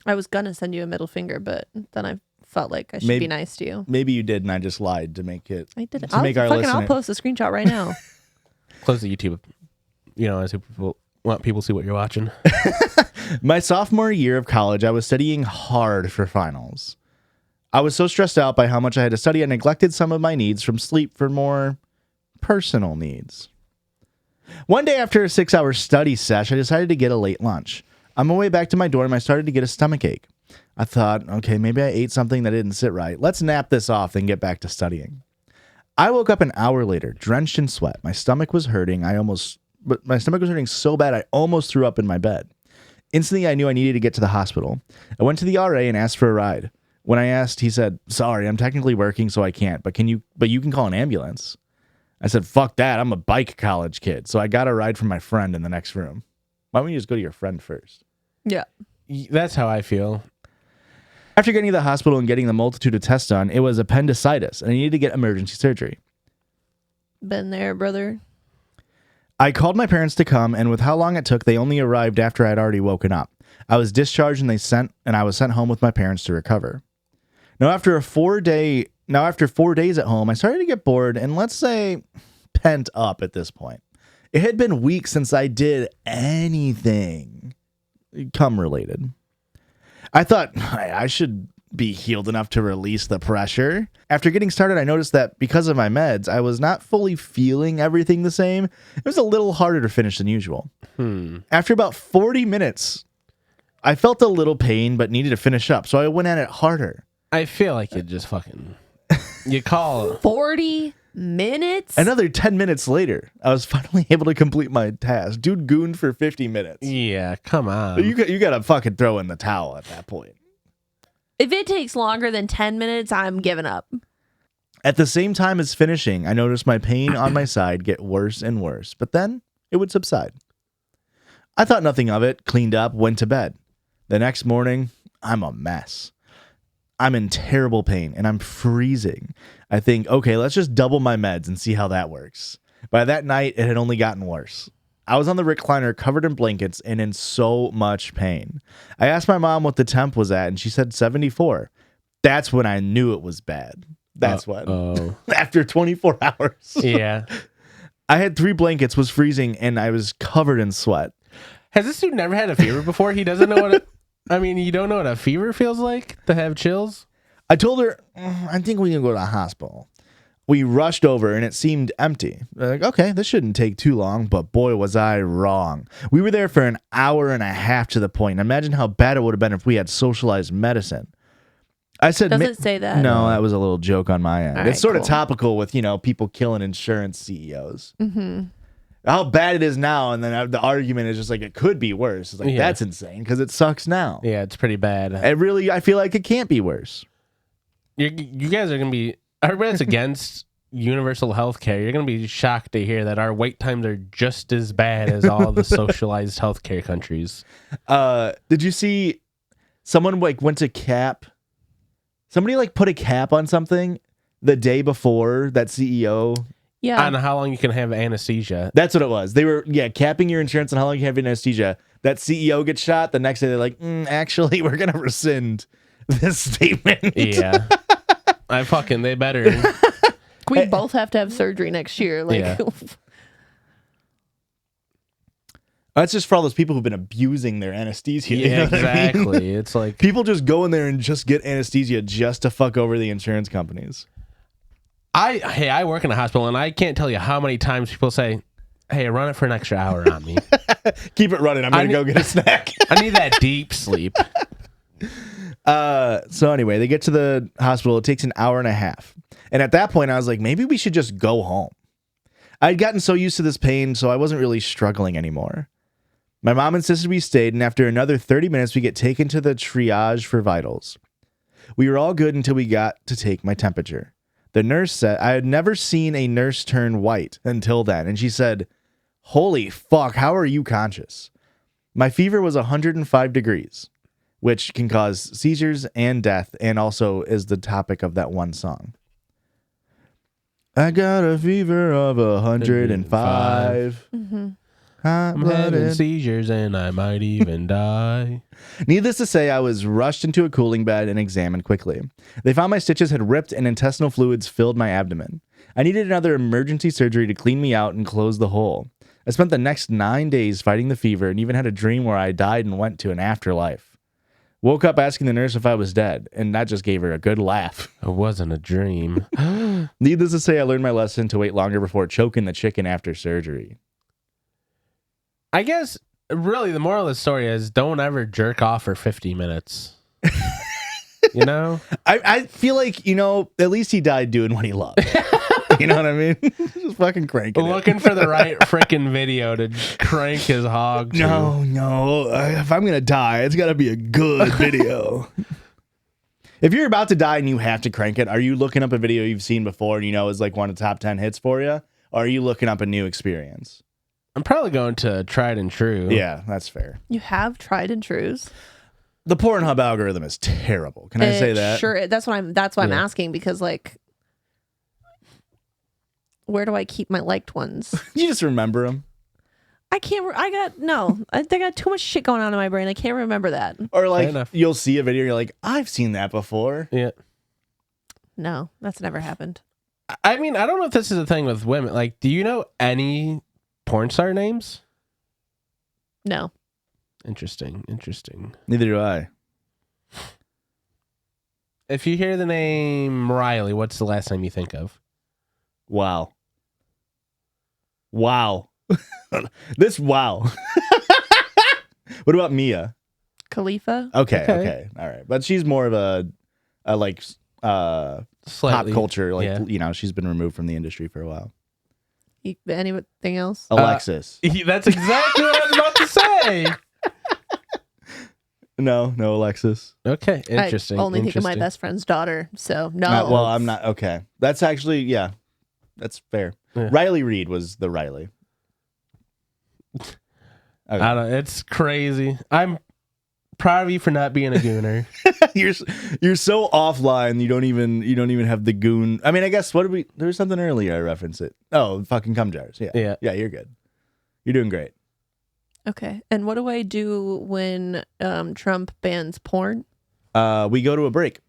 I was gonna send you a middle finger, but then I felt like I should be nice to you. Maybe you did, and I just lied to make it. I did. I'll post a screenshot right now. Close the YouTube. As people want people to see what you're watching. My sophomore year of college, I was studying hard for finals. I was so stressed out by how much I had to study, I neglected some of my needs from sleep for more personal needs. One day after a 6-hour study sesh, I decided to get a late lunch. On my way back to my dorm, I started to get a stomach ache. I thought, okay, maybe I ate something that didn't sit right. Let's nap this off and get back to studying. I woke up an hour later, drenched in sweat. My stomach was hurting. My stomach was hurting so bad I almost threw up in my bed. Instantly, I knew I needed to get to the hospital. I went to the RA and asked for a ride. When I asked, he said, "Sorry, I'm technically working, so I can't. But you can call an ambulance." I said, "Fuck that. I'm a bike college kid." So I got a ride from my friend in the next room. Why don't you just go to your friend first? Yeah. That's how I feel. After getting to the hospital and getting the multitude of tests done, it was appendicitis, and I needed to get emergency surgery. Been there, brother. I called my parents to come, and with how long it took, they only arrived after I'd already woken up. I was discharged, and I was sent home with my parents to recover. Now, after 4 days at home, I started to get bored and, let's say, pent up at this point. It had been weeks since I did anything cum related. I thought I should be healed enough to release the pressure. After getting started, I noticed that because of my meds, I was not fully feeling everything the same. It was a little harder to finish than usual. After about 40 minutes, I felt a little pain but needed to finish up, so I went at it harder. I feel like you just fucking... You call... 40 minutes? Another 10 minutes later, I was finally able to complete my task. Dude gooned for 50 minutes. Yeah, come on. You gotta fucking throw in the towel at that point. If it takes longer than 10 minutes, I'm giving up. At the same time as finishing, I noticed my pain on my side get worse and worse, but then it would subside. I thought nothing of it, cleaned up, went to bed. The next morning, I'm a mess. I'm in terrible pain and I'm freezing. I think, okay, let's just double my meds and see how that works. By that night, it had only gotten worse. I was on the recliner covered in blankets and in so much pain. I asked my mom what the temp was at and she said 74. That's when I knew it was bad. That's when. After 24 hours. Yeah. I had 3 blankets, was freezing, and I was covered in sweat. Has this dude never had a fever before? He doesn't know what... you don't know what a fever feels like? To have chills? I told her, I think we can go to the hospital. We rushed over and it seemed empty. Like, okay, this shouldn't take too long, but boy, was I wrong. We were there for an hour and a half to the point. Imagine how bad it would have been if we had socialized medicine. I said, Does it say that? No, that was a little joke on my end. All It's right, sort of cool. topical with, people killing insurance CEOs. Mm-hmm. How bad it is now, and then the argument is just like, it could be worse. It's like, Yeah. that's insane because it sucks now. Yeah, it's pretty bad. I feel like it can't be worse. You guys are going to be, everybody that's against universal health care, you're going to be shocked to hear that our wait times are just as bad as all the socialized healthcare countries. Did you see someone went to cap? Somebody put a cap on something the day before that CEO. Yeah. On how long you can have anesthesia. That's what it was. They were capping your insurance on how long you have anesthesia. That CEO gets shot. The next day they're like, actually, we're gonna rescind this statement. Yeah. They better. We both have to have surgery next year. Like, Yeah. That's just for all those people who've been abusing their anesthesia. Yeah, You know what I mean? exactly. It's like, People just go in there and just get anesthesia just to fuck over the insurance companies. I work in a hospital and I can't tell you how many times people say, hey, run it for an extra hour on me. Keep it running. I'm gonna go get a snack. I need that deep sleep. So anyway, they get to the hospital. It takes an hour and a half. And at that point, I was like, maybe we should just go home. I'd gotten so used to this pain, so I wasn't really struggling anymore. My mom insisted we stayed, and after another 30 minutes, we get taken to the triage for vitals. We were all good until we got to take my temperature. The nurse said, I had never seen a nurse turn white until then, and she said, holy fuck, how are you conscious? My fever was 105 degrees, which can cause seizures and death, and also is the topic of that one song. I got a fever of 105. mm-hmm. I'm having seizures and I might even die. Needless to say, I was rushed into a cooling bed and examined quickly. They found my stitches had ripped and intestinal fluids filled my abdomen. I needed another emergency surgery to clean me out and close the hole. I spent the next 9 days fighting the fever and even had a dream where I died and went to an afterlife. Woke up asking the nurse if I was dead, and that just gave her a good laugh. It wasn't a dream. Needless to say, I learned my lesson to wait longer before choking the chicken after surgery. I guess really the moral of the story is don't ever jerk off for 50 minutes. You know? I feel like, at least he died doing what he loved. You know what I mean? Just fucking cranking it. Looking for the right freaking video to crank his hog to. No. If I'm going to die, it's got to be a good video. If you're about to die and you have to crank it, are you looking up a video you've seen before and is like one of the top 10 hits for you? Or are you looking up a new experience? I'm probably going to tried and true. Yeah, that's fair. You have tried and trues. The Pornhub algorithm is terrible. Can I say that? Sure. That's why I'm asking, because where do I keep my liked ones? You just remember them. I can't. I got too much shit going on in my brain. I can't remember that. Or Fair enough. you'll see a video, you're like, I've seen that before. Yeah. No, that's never happened. I mean, I don't know if this is a thing with women. Like, do you know any porn star names? No. Interesting. Neither do I. If you hear the name Riley, what's the last name you think of? Wow. Wow. What about Mia? Khalifa? Okay. All right. But she's more of a Slightly, pop culture. yeah. She's been removed from the industry for a while. Anything else? Alexis. That's exactly what I was about to say. No, Alexis. Okay, interesting. I only think of my best friend's daughter. So no. Well, I'm not. Okay. That's actually, yeah. That's fair. Yeah. Riley Reid was the Riley. Okay. I don't. It's crazy. I'm proud of you for not being a gooner. You're so offline. You don't even have the goon. I mean, I guess there was something earlier I referenced it. Oh, fucking cum jars. Yeah. You're good. You're doing great. Okay. And what do I do when Trump bans porn? We go to a break.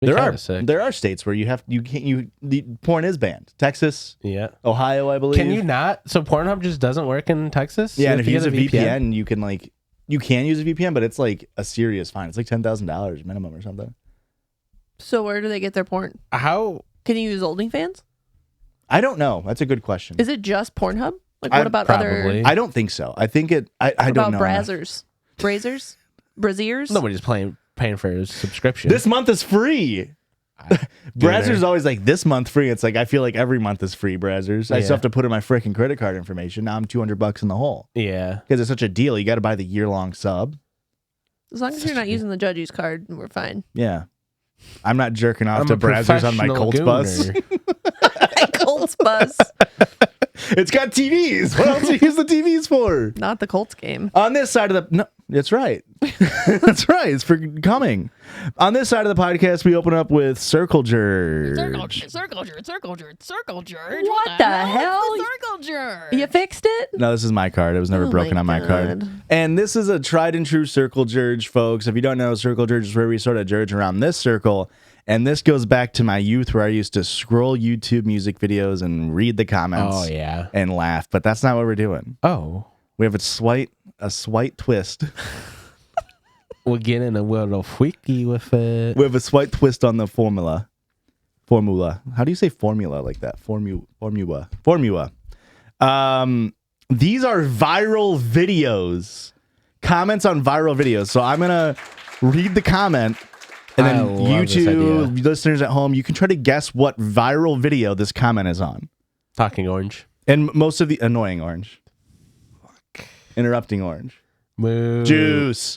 There are states where the porn is banned. Texas, Yeah. Ohio, I believe. Can you not? So Pornhub just doesn't work in Texas? Yeah, and if you use a VPN, you can use a VPN, but it's like a serious fine. It's like $10,000 minimum or something. So where do they get their porn? How? Can you use OnlyFans? I don't know. That's a good question. Is it just Pornhub? Like, what about probably. other? I don't think so. I think it. I What don't know. about braziers? Nobody's paying for a subscription. This month is free. Brazzers always like this month free. It's like I feel like every month is free. Brazzers. I still have to put in my freaking credit card information. Now I'm $200 in the hole. Yeah, because it's such a deal. You got to buy the year-long sub. As long as you're not using the Judgies card, we're fine. Yeah, I'm not jerking off I'm to a Brazzers on my professional Colts bus. gooner. Colts bus. It's got TVs. What else do you use the TVs for? Not the Colts game. On this side of the no, that's right. That's right. It's for coming. On this side of the podcast, we open up with Circle Jerk. Circle Jerk. What the hell? Circle Jerk. You fixed it? No, this is my card. It was never Oh broken my on my card. God. And this is a tried and true Circle Jerk, folks. If you don't know, Circle Jerk is where we sort of jerk around this circle. And this goes back to my youth where I used to scroll YouTube music videos and read the comments. Oh yeah. And laugh. But that's not what we're doing. Oh, We have a slight twist. we're getting a little freaky with it. We have a slight twist on the formula. How do you say formula like that? Formula. These are viral videos. Comments on viral videos. So I'm gonna read the comment, and then I love this YouTube idea. listeners at home, you can try to guess what viral video this comment is on. Talking orange. And most of the annoying orange. Interrupting orange. Moo. Juice.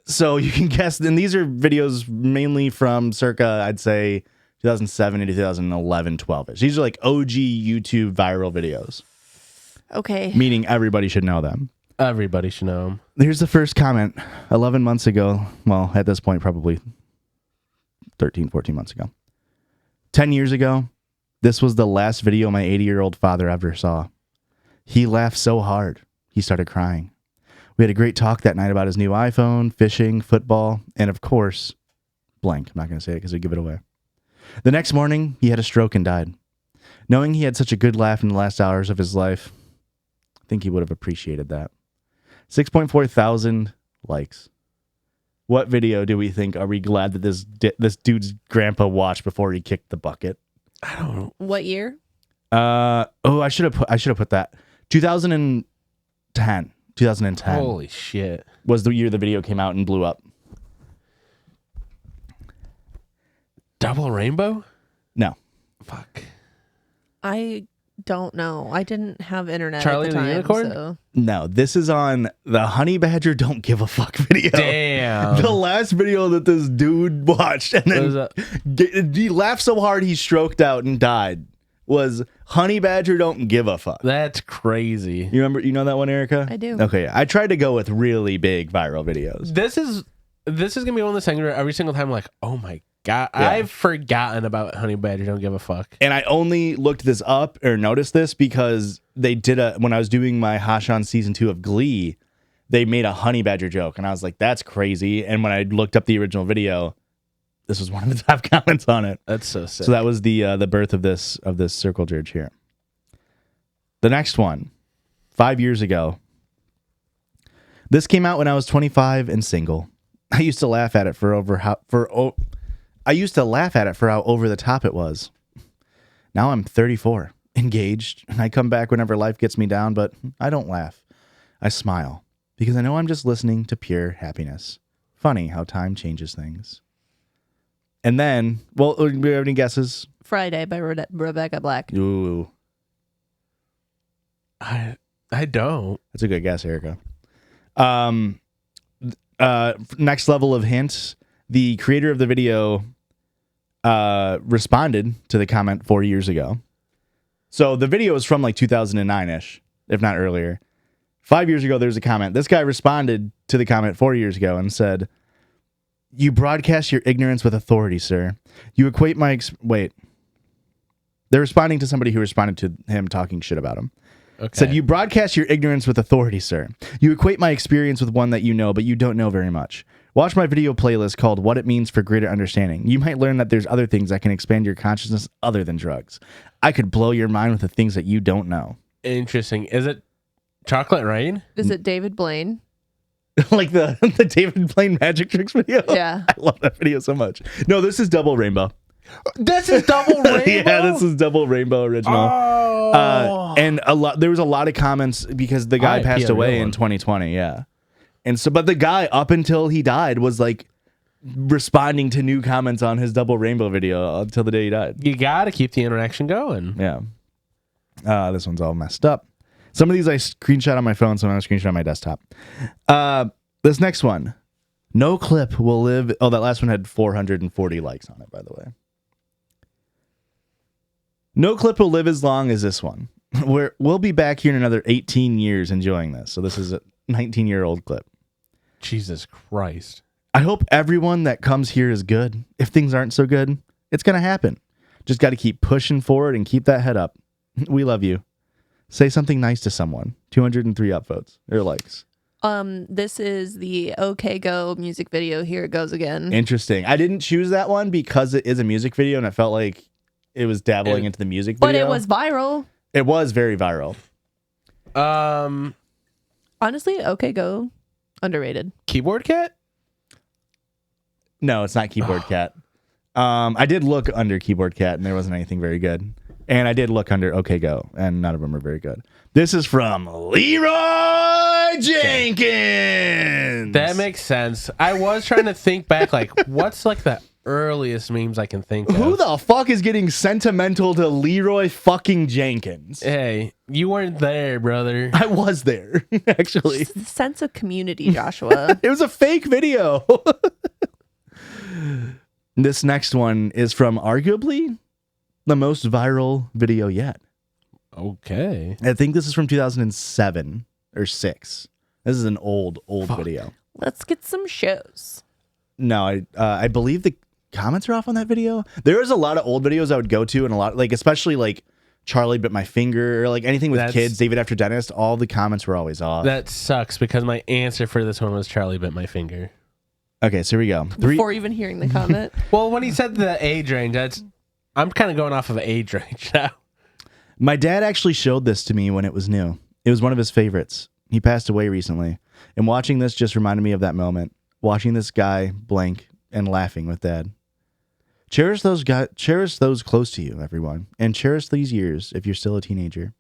So you can guess, and these are videos mainly from circa, I'd say, 2007 to 2011, 12ish. These are like OG YouTube viral videos, Okay. meaning everybody should know them. Everybody should know him. Here's the first comment 11 months ago. Well, at this point, probably 13, 14 months ago. 10 years ago, this was the last video my 80-year-old father ever saw. He laughed so hard, he started crying. We had a great talk that night about his new iPhone, fishing, football, and of course, blank. I'm not going to say it because we give it away. The next morning, he had a stroke and died. Knowing he had such a good laugh in the last hours of his life, I think he would have appreciated that. 6.4 thousand likes. What video do we think are we glad that this dude's grandpa watched before he kicked the bucket? I don't know. What year? I should have put that. 2010. 2010 Holy shit. was the year the video came out and blew up. Double rainbow? No. Fuck. I don't know. I didn't have internet Charlie at the and the time. Unicorn? So. No, this is on the Honey Badger Don't Give a Fuck video. Damn. The last video that this dude watched and What was then he laughed so hard he stroked out and died was Honey Badger Don't Give a Fuck. That's crazy. You know that one, Erica? I do. Okay, I tried to go with really big viral videos. This is gonna be one of the things where every single time I'm like, oh my god, Yeah. I've forgotten about Honey Badger Don't Give a Fuck. And I only looked this up or noticed this because they did when I was doing my Hashan season 2 of Glee, they made a Honey Badger joke. And I was like, that's crazy. And when I looked up the original video, this was one of the top comments on it. That's so sick. So that was the birth of this Circle Jerk here. The next one, 5 years ago. This came out when I was 25 and single. I used to laugh at it for how over the top it was. Now I'm 34, engaged, and I come back whenever life gets me down, but I don't laugh. I smile because I know I'm just listening to pure happiness. Funny how time changes things. And then, well, do we have any guesses? Friday by Rebecca Black. Ooh, I don't. that's a good guess, Erica. Next level of hints. The creator of the video responded to the comment 4 years ago. So the video is from like 2009-ish, if not earlier. 5 years ago, there's a comment. This guy responded to the comment 4 years ago and said, "You broadcast your ignorance with authority, sir. You equate my... Wait. They're responding to somebody who responded to him talking shit about him. Okay. Said, you broadcast your ignorance with authority, sir. You equate my experience with one that you know, but you don't know very much. Watch my video playlist called What It Means for Greater Understanding. You might learn that there's other things that can expand your consciousness other than drugs. I could blow your mind with the things that you don't know." Interesting. Is it Chocolate Rain? Is it David Blaine? Like the David Blaine magic tricks video? Yeah. I love that video so much. No, this is Double Rainbow. This is double rainbow. Yeah, this is double rainbow original. Oh. And there was a lot of comments because the guy RIP passed a real away in one. 2020. Yeah, and so but the guy up until he died was like responding to new comments on his double rainbow video until the day he died. You gotta keep the interaction going. Yeah. This one's all messed up. Some of these I screenshot on my phone, some I screenshot on my desktop. This next one. No clip will live. Oh, that last one had 440 likes on it, by the way. No clip will live as long as this one. We'll be back here in another 18 years enjoying this. So this is a 19-year-old clip. Jesus Christ. I hope everyone that comes here is good. If things aren't so good, it's going to happen. Just got to keep pushing forward and keep that head up. We love you. Say something nice to someone. 203 upvotes or likes. This is the OK Go music video. Here it goes again. Interesting. I didn't choose that one because it is a music video and I felt like it was dabbling into the music video. But it was viral. It was very viral. Honestly, OK Go, underrated. Keyboard Cat? No, it's not Keyboard Cat. I did look under Keyboard Cat and there wasn't anything very good. And I did look under OK Go and none of them are very good. This is from Leroy Jenkins. That makes sense. I was trying to think back, like, what's like the earliest memes I can think of? Who the fuck is getting sentimental to Leroy fucking Jenkins? Hey, you weren't there, brother. I was there, actually. It's the sense of community, Joshua. It was a fake video. This next one is from arguably the most viral video yet. Okay. I think this is from 2007 or 6. This is an old video. Let's get some shows. No, I believe the comments are off on that video. There is a lot of old videos I would go to and a lot, like, especially like Charlie Bit My Finger or like anything with kids, David After Dentist, all the comments were always off. That sucks because my answer for this one was Charlie Bit My Finger. Okay, so here we go. Before even hearing the comment. Well, when he said the age range, I'm kind of going off of age range now. My dad actually showed this to me when it was new. It was one of his favorites. He passed away recently. And watching this just reminded me of that moment. Watching this guy blank and laughing with dad. Cherish those close to you, everyone. And cherish these years if you're still a teenager.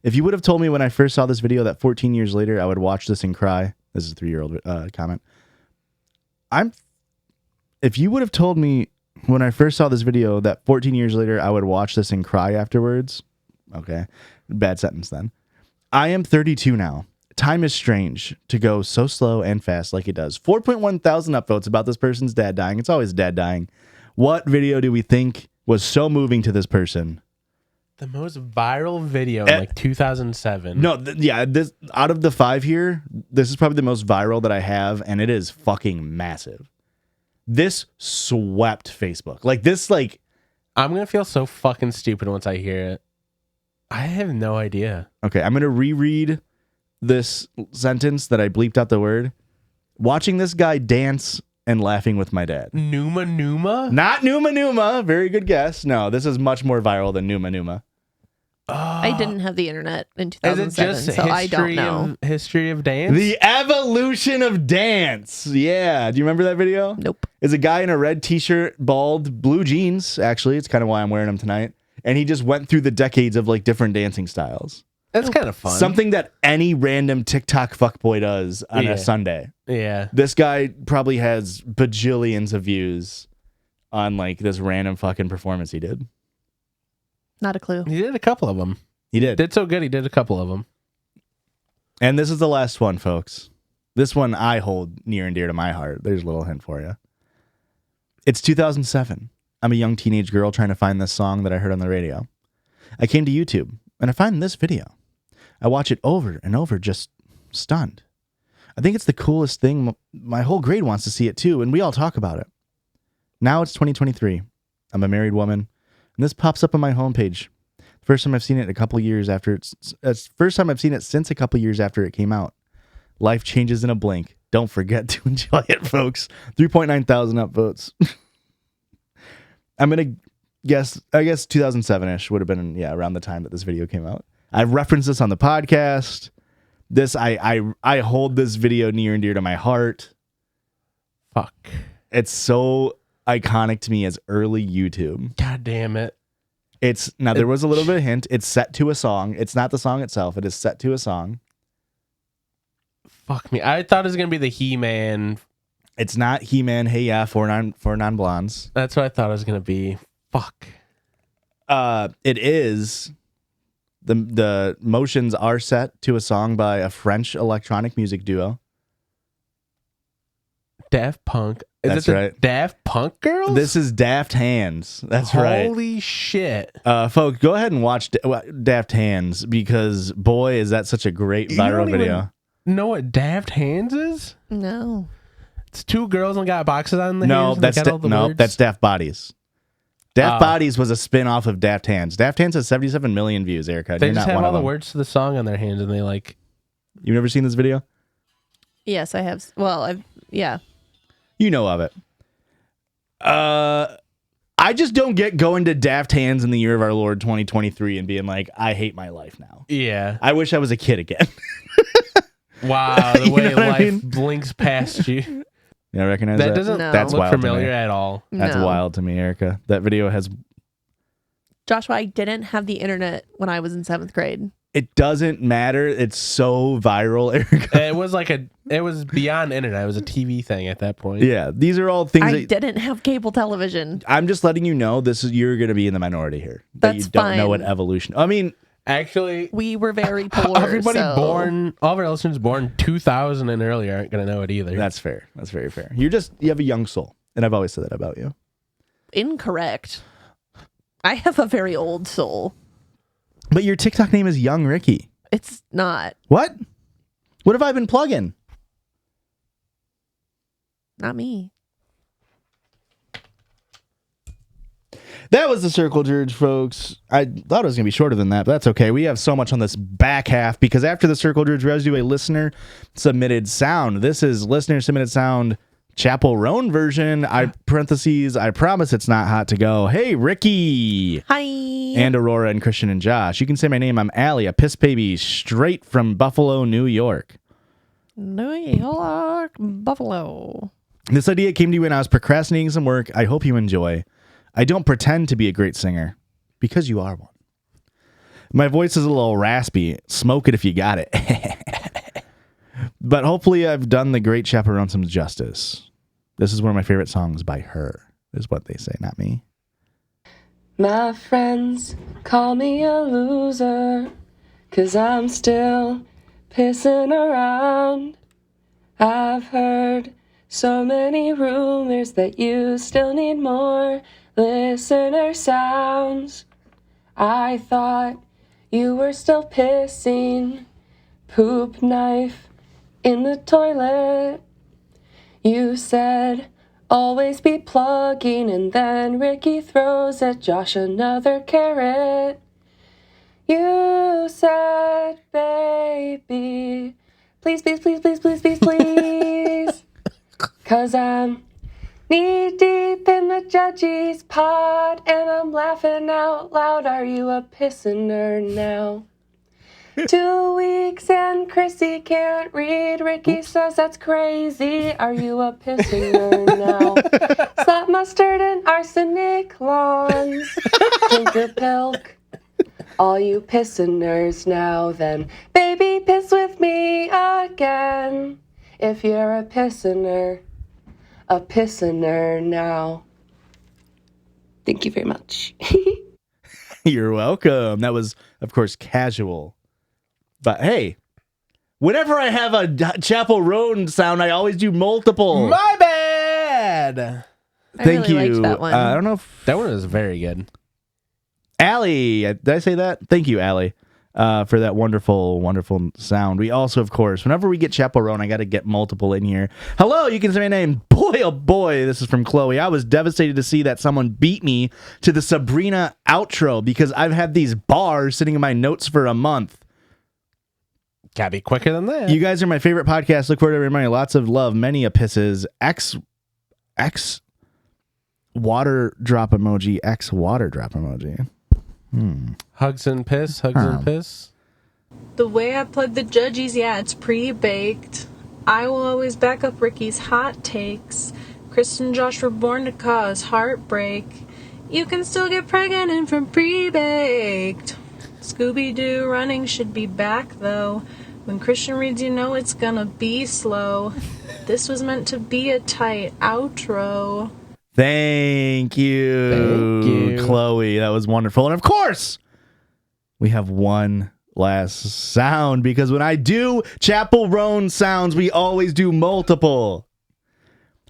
If you would have told me when I first saw this video that 14 years later I would watch this and cry. This is a 3-year-old comment. If you would have told me when I first saw this video that 14 years later I would watch this and cry afterwards. Okay. Bad sentence then. I am 32 now. Time is strange to go so slow and fast like it does. 4.1 thousand upvotes about this person's dad dying. It's always dad dying. What video do we think was so moving to this person? The most viral video in like 2007. No, this out of the 5 here, this is probably the most viral that I have, and it is fucking massive. This swept Facebook. Like this, like I'm gonna feel so fucking stupid once I hear it. I have no idea. Okay, I'm gonna reread this sentence that I bleeped out the word. Watching this guy dance and laughing with my dad. Numa Numa? Not Numa Numa. Very good guess. No, this is much more viral than Numa Numa. I didn't have the internet in Is it 2007, just so I don't know. History of dance? The evolution of dance. Yeah. Do you remember that video? Nope. It's a guy in a red t-shirt, bald, blue jeans. Actually, it's kind of why I'm wearing them tonight. And he just went through the decades of like different dancing styles. That's kind of fun. Something that any random TikTok fuckboy does on a Sunday. Yeah. This guy probably has bajillions of views on like this random fucking performance he did. Not a clue. He did a couple of them. He did. Did so good, he did a couple of them. And this is the last one, folks. This one I hold near and dear to my heart. There's a little hint for you. It's 2007. I'm a young teenage girl trying to find this song that I heard on the radio. I came to YouTube and I find this video. I watch it over and over, just stunned. I think it's the coolest thing. My whole grade wants to see it too, and we all talk about it. Now it's 2023. I'm a married woman, and this pops up on my homepage. First time I've seen it a couple years after it's first time I've seen it since a couple years after it came out. Life changes in a blink. Don't forget to enjoy it, folks. 3.9 thousand upvotes. I'm gonna guess. I guess 2007ish would have been around the time that this video came out. I've referenced this on the podcast. This I hold this video near and dear to my heart. Fuck. It's so iconic to me as early YouTube. God damn it. There was a little bit of hint. It's set to a song. It's not the song itself. It is set to a song. Fuck me. I thought it was going to be the He-Man. It's not He-Man, Hey Ya, for non-blondes. That's what I thought it was going to be. Fuck. It is. The motions are set to a song by a French electronic music duo. Daft Punk. That's right. Daft Punk Girls? This is Daft Hands. That's right. Holy shit. Folks, go ahead and watch Daft Hands because, boy, is that such a great viral video. Know what Daft Hands is? No. It's two girls and got boxes on their No, hands. And that's Daft Bodies. Daft Bodies was a spin-off of Daft Hands. Daft Hands has 77 million views, Erica. They You're just not have one all of the them. words to the song on their hands, and they like... You've never seen this video? Yes, I have. Well, yeah. You know of it. I just don't get going to Daft Hands in the year of our Lord 2023 and being like, I hate my life now. Yeah. I wish I was a kid again. Wow, the way know what I life mean? blinks past you. You know, recognize that? That doesn't That's look wild to me. familiar at all. That's No. wild to me, Erica. That video has... Joshua, I didn't have the internet when I was in 7th grade. It doesn't matter. It's so viral, Erica. It was beyond internet. It was a TV thing at that point. Yeah, these are all things I didn't have cable television. I'm just letting you know you're going to be in the minority here. That you That's don't know fine. what evolution... I mean... Actually, We were very poor. everybody so- born, all of our listeners born 2000 and earlier aren't going to know it either. That's fair. That's very fair. You have a young soul. And I've always said that about you. Incorrect. I have a very old soul. But your TikTok name is Young Ricky. It's not. What? What have I been plugging? Not me. That was the Circle Jerk, folks. I thought it was going to be shorter than that, but that's okay. We have so much on this back half because after the Circle Jerk, we always do a listener submitted sound. This is listener submitted sound Chapel Roan version. I promise it's not hot to go. Hey, Ricky. Hi. And Aurora and Christian and Josh. You can say my name. I'm Allie, a piss baby straight from Buffalo, New York. New York, Buffalo. This idea came to you when I was procrastinating some work. I hope you enjoy. I don't pretend to be a great singer because you are one. My voice is a little raspy. Smoke it if you got it. But hopefully I've done the great chaperone some justice. This is one of my favorite songs by her, is what they say, not me. My friends call me a loser, 'cause I'm still pissing around. I've heard so many rumors that you still need more listener sounds. I thought you were still pissing, poop knife in the toilet. You said always be plugging, and then Ricky throws at Josh another carrot. You said, baby, please, please, please, please, please, please, please. 'Cause I'm knee deep in the Judgies pod, and I'm laughing out loud. Are you a pissener now? 2 weeks and Chrissy can't read. Ricky says that's crazy. Are you a pissener now? Slap mustard and arsenic lawns. Drink your pilk. All you pisseners now then. Baby, piss with me again. If you're a pissener now. Thank you very much. You're welcome. That was, of course, casual. But hey, whenever I have a Chapel Roan sound, I always do multiple. My bad. I Thank really you. liked that one. I don't know if That one is very good. Allie, did I say that? Thank you, Allie, for that wonderful, wonderful sound. We also, of course, whenever we get Chapel Roan, I got to get multiple in here. Hello, you can say my name. Boy, oh boy, this is from Chloe. I was devastated to see that someone beat me to the Sabrina outro because I've had these bars sitting in my notes for a month. Gotta be quicker than that. You guys are my favorite podcast. Look forward to everybody. Lots of love. Many a pisses. X water drop emoji. X water drop emoji. Hugs and piss. Hugs and piss. The way I plug the Judgies, yeah, it's pre-baked. I will always back up Ricky's hot takes. Chris and Josh were born to cause heartbreak. You can still get pregnant from pre-baked. Scooby-Doo running should be back, though. When Christian reads, you know it's gonna be slow. This was meant to be a tight outro. Thank you, Chloe. That was wonderful. And of course, we have one last sound because when I do Chapel Roan sounds, we always do multiple.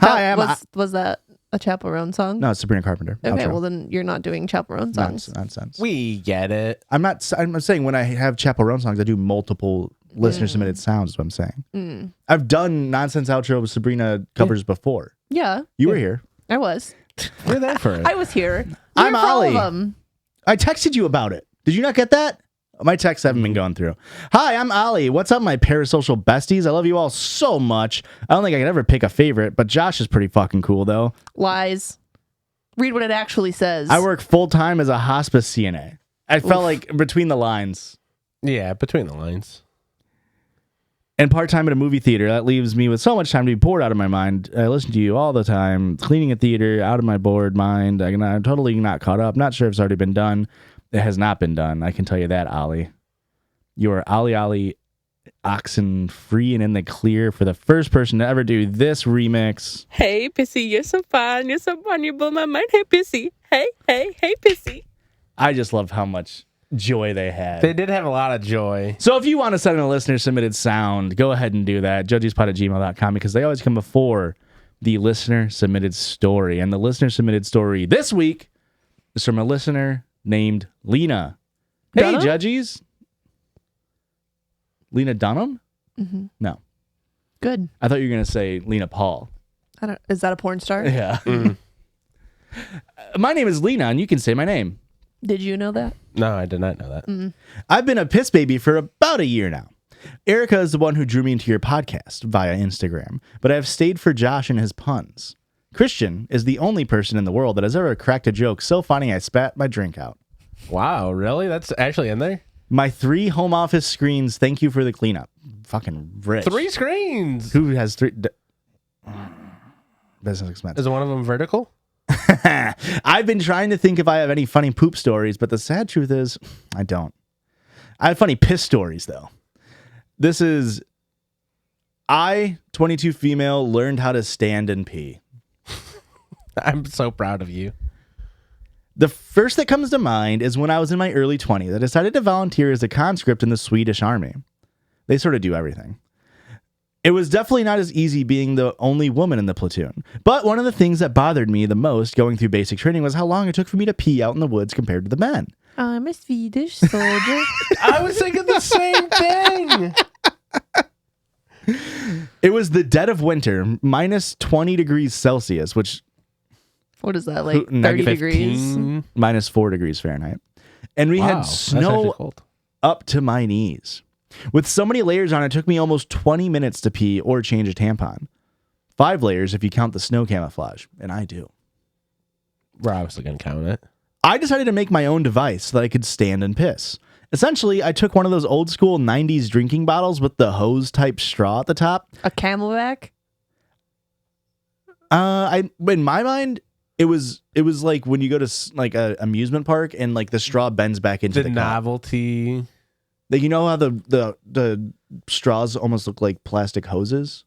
Was that a Chapel Roan song? No, it's Sabrina Carpenter. Okay, Outro. well then you're not doing Chapel Roan songs. Nonsense. We get it. I'm saying when I have Chapel Roan songs, I do multiple listener submitted sounds. Is what I'm saying. I've done nonsense outro with Sabrina covers before. Yeah, You were here. I was. You're there for it. I was here. I'm Here for all of Ollie. them. I texted you about it. Did you not get that? My texts haven't been going through. Hi, I'm Ollie. What's up, my parasocial besties? I love you all so much. I don't think I could ever pick a favorite, but Josh is pretty fucking cool, though. Lies. Read what it actually says. I work full-time as a hospice CNA. I felt like between the lines. Yeah, between the lines. And part-time at a movie theater. That leaves me with so much time to be bored out of my mind. I listen to you all the time. Cleaning a theater, out of my bored mind. I'm totally not caught up. Not sure if it's already been done. It has not been done. I can tell you that, Ollie. You are Ollie oxen free and in the clear for the first person to ever do this remix. Hey, Pissy, you're so fun. You're so fun. You blow my mind. Hey, Pissy. Hey, Pissy. I just love how much joy they had. They did have a lot of joy. So if you want to send in a listener submitted sound, go ahead and do that. judgiespod@gmail.com because they always come before the listener submitted story. And the listener submitted story this week is from a listener named Lena. Hey, Dunham? Judgies. Lena Dunham? Mm-hmm. No. Good. I thought you were going to say Lena Paul. Is that a porn star? Yeah. My name is Lena, and you can say my name. Did you know that? No, I did not know that. I've been a piss baby for about a year now. Erica is the one who drew me into your podcast via Instagram, but I've stayed for Josh and his puns. Christian is the only person in the world that has ever cracked a joke so funny I spat my drink out. Wow, really? That's actually in there? My 3 home office screens, thank you for the cleanup. Fucking rich. 3 screens. Who has 3? Business expense. Is one of them vertical? I've been trying to think if I have any funny poop stories, but the sad truth is I don't. I have funny piss stories, though. This is, 22 female, learned how to stand and pee. I'm so proud of you. The first that comes to mind is when I was in my early 20s. I decided to volunteer as a conscript in the Swedish army. They sort of do everything. It was definitely not as easy being the only woman in the platoon. But one of the things that bothered me the most going through basic training was how long it took for me to pee out in the woods compared to the men. I'm a Swedish soldier. I was thinking the same thing. It was the dead of winter, minus 20 degrees Celsius, which What is that, like 30 negative degrees? 15. minus 4 degrees Fahrenheit. And we Wow, had that's actually snow cold. up to my knees. With so many layers on, it took me almost 20 minutes to pee or change a tampon. 5 layers if you count the snow camouflage, and I do. We're obviously going to count it. I decided to make my own device so that I could stand and piss. Essentially, I took one of those old school 90s drinking bottles with the hose type straw at the top. A Camelback? In my mind, it was like when you go to like a amusement park and like the straw bends back into The the cup. novelty. Like, you know how the straws almost look like plastic hoses?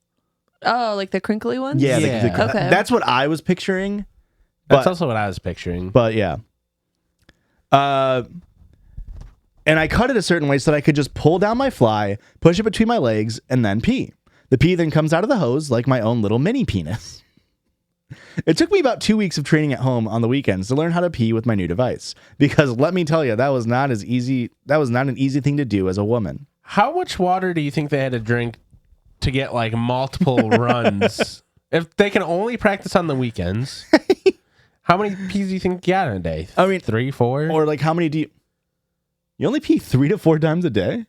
Oh, like the crinkly ones? Yeah, Yeah. Okay. That's what I was picturing. That's But- also what I was picturing. But yeah. And I cut it a certain way so that I could just pull down my fly, push it between my legs, and then pee. The pee then comes out of the hose like my own little mini penis. It took me about 2 weeks of training at home on the weekends to learn how to pee with my new device. Because let me tell you, that was not an easy thing to do as a woman. How much water do you think they had to drink to get like multiple runs? If they can only practice on the weekends, how many pees do you think you got in a day? I mean, 3, 4? or like how many do you only pee 3 to 4 times a day?